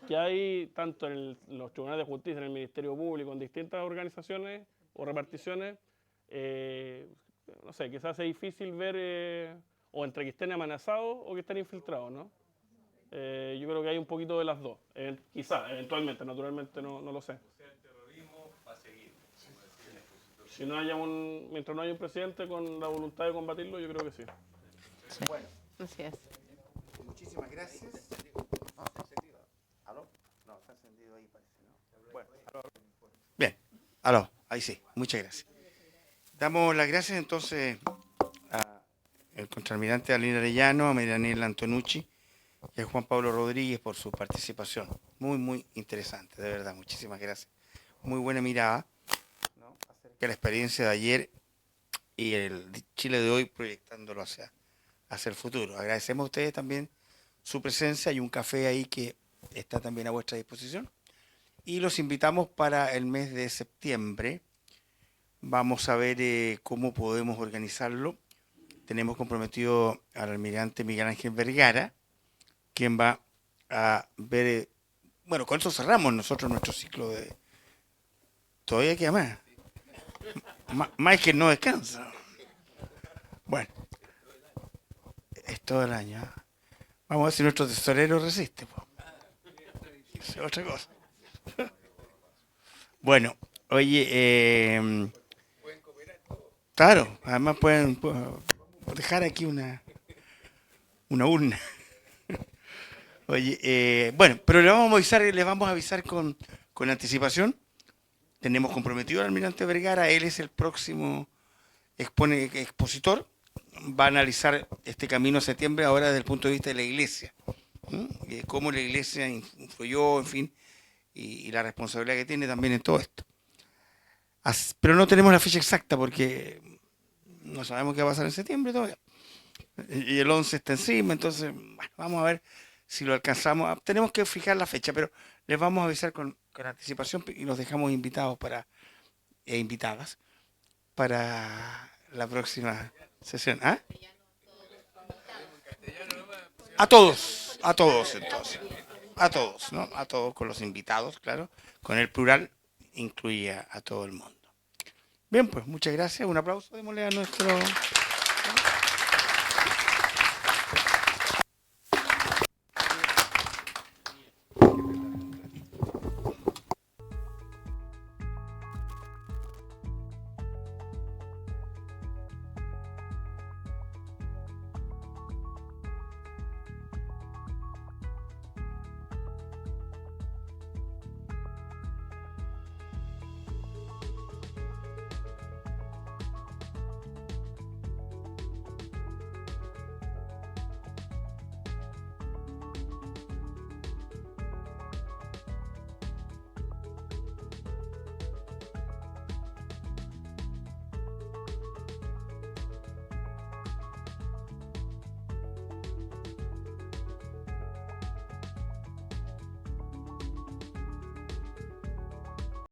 que hay, tanto en los tribunales de justicia, en el Ministerio Público, en distintas organizaciones o reparticiones, no sé, quizás es difícil ver, o entre que estén amenazados o que estén infiltrados, ¿no? Yo creo que hay un poquito de las dos, quizás, eventualmente, naturalmente no lo sé. O sea, el terrorismo va a seguir, como decía el expositor. Si no haya mientras no haya un presidente con la voluntad de combatirlo, yo creo que sí. Bueno, Así es. muchísimas gracias. ¿Aló? No, está encendido ahí, parece, ¿no? Bueno, bien, aló, ahí sí, muchas gracias. Damos las gracias entonces al contraalmirante Daniel Arellano, a Marianela Antonucci y a Juan Pablo Rodríguez por su participación. Muy, muy interesante, de verdad, muchísimas gracias. Muy buena mirada, ¿no?, acerca de la experiencia de ayer y el Chile de hoy proyectándolo hacia el futuro. Agradecemos a ustedes también su presencia. Hay un café ahí que está también a vuestra disposición. Y los invitamos para el mes de septiembre. Vamos a ver cómo podemos organizarlo. Tenemos comprometido al almirante Miguel Ángel Vergara, quien va a ver... bueno, con eso cerramos nosotros nuestro ciclo de... Todavía queda más. Más que no descansa. Bueno. Es todo el año. Vamos a ver si nuestro tesorero resiste. Es otra cosa. Bueno, oye, claro, además pueden dejar aquí una urna. Oye, bueno, pero les vamos a avisar con anticipación. Tenemos comprometido al almirante Vergara, él es el próximo expositor. Va a analizar este camino a septiembre ahora desde el punto de vista de la iglesia, cómo la iglesia influyó, en fin, y la responsabilidad que tiene también en todo esto. Pero no tenemos la fecha exacta porque no sabemos qué va a pasar en septiembre todavía. Y el 11 está encima, entonces bueno, vamos a ver si lo alcanzamos. Tenemos que fijar la fecha, pero les vamos a avisar con anticipación y los dejamos invitados e invitadas para la próxima sesión. ¿Ah? A todos entonces. A todos, ¿no? A todos con los invitados, claro. Con el plural incluye a todo el mundo. Bien, pues muchas gracias. Un aplauso, démosle a nuestro...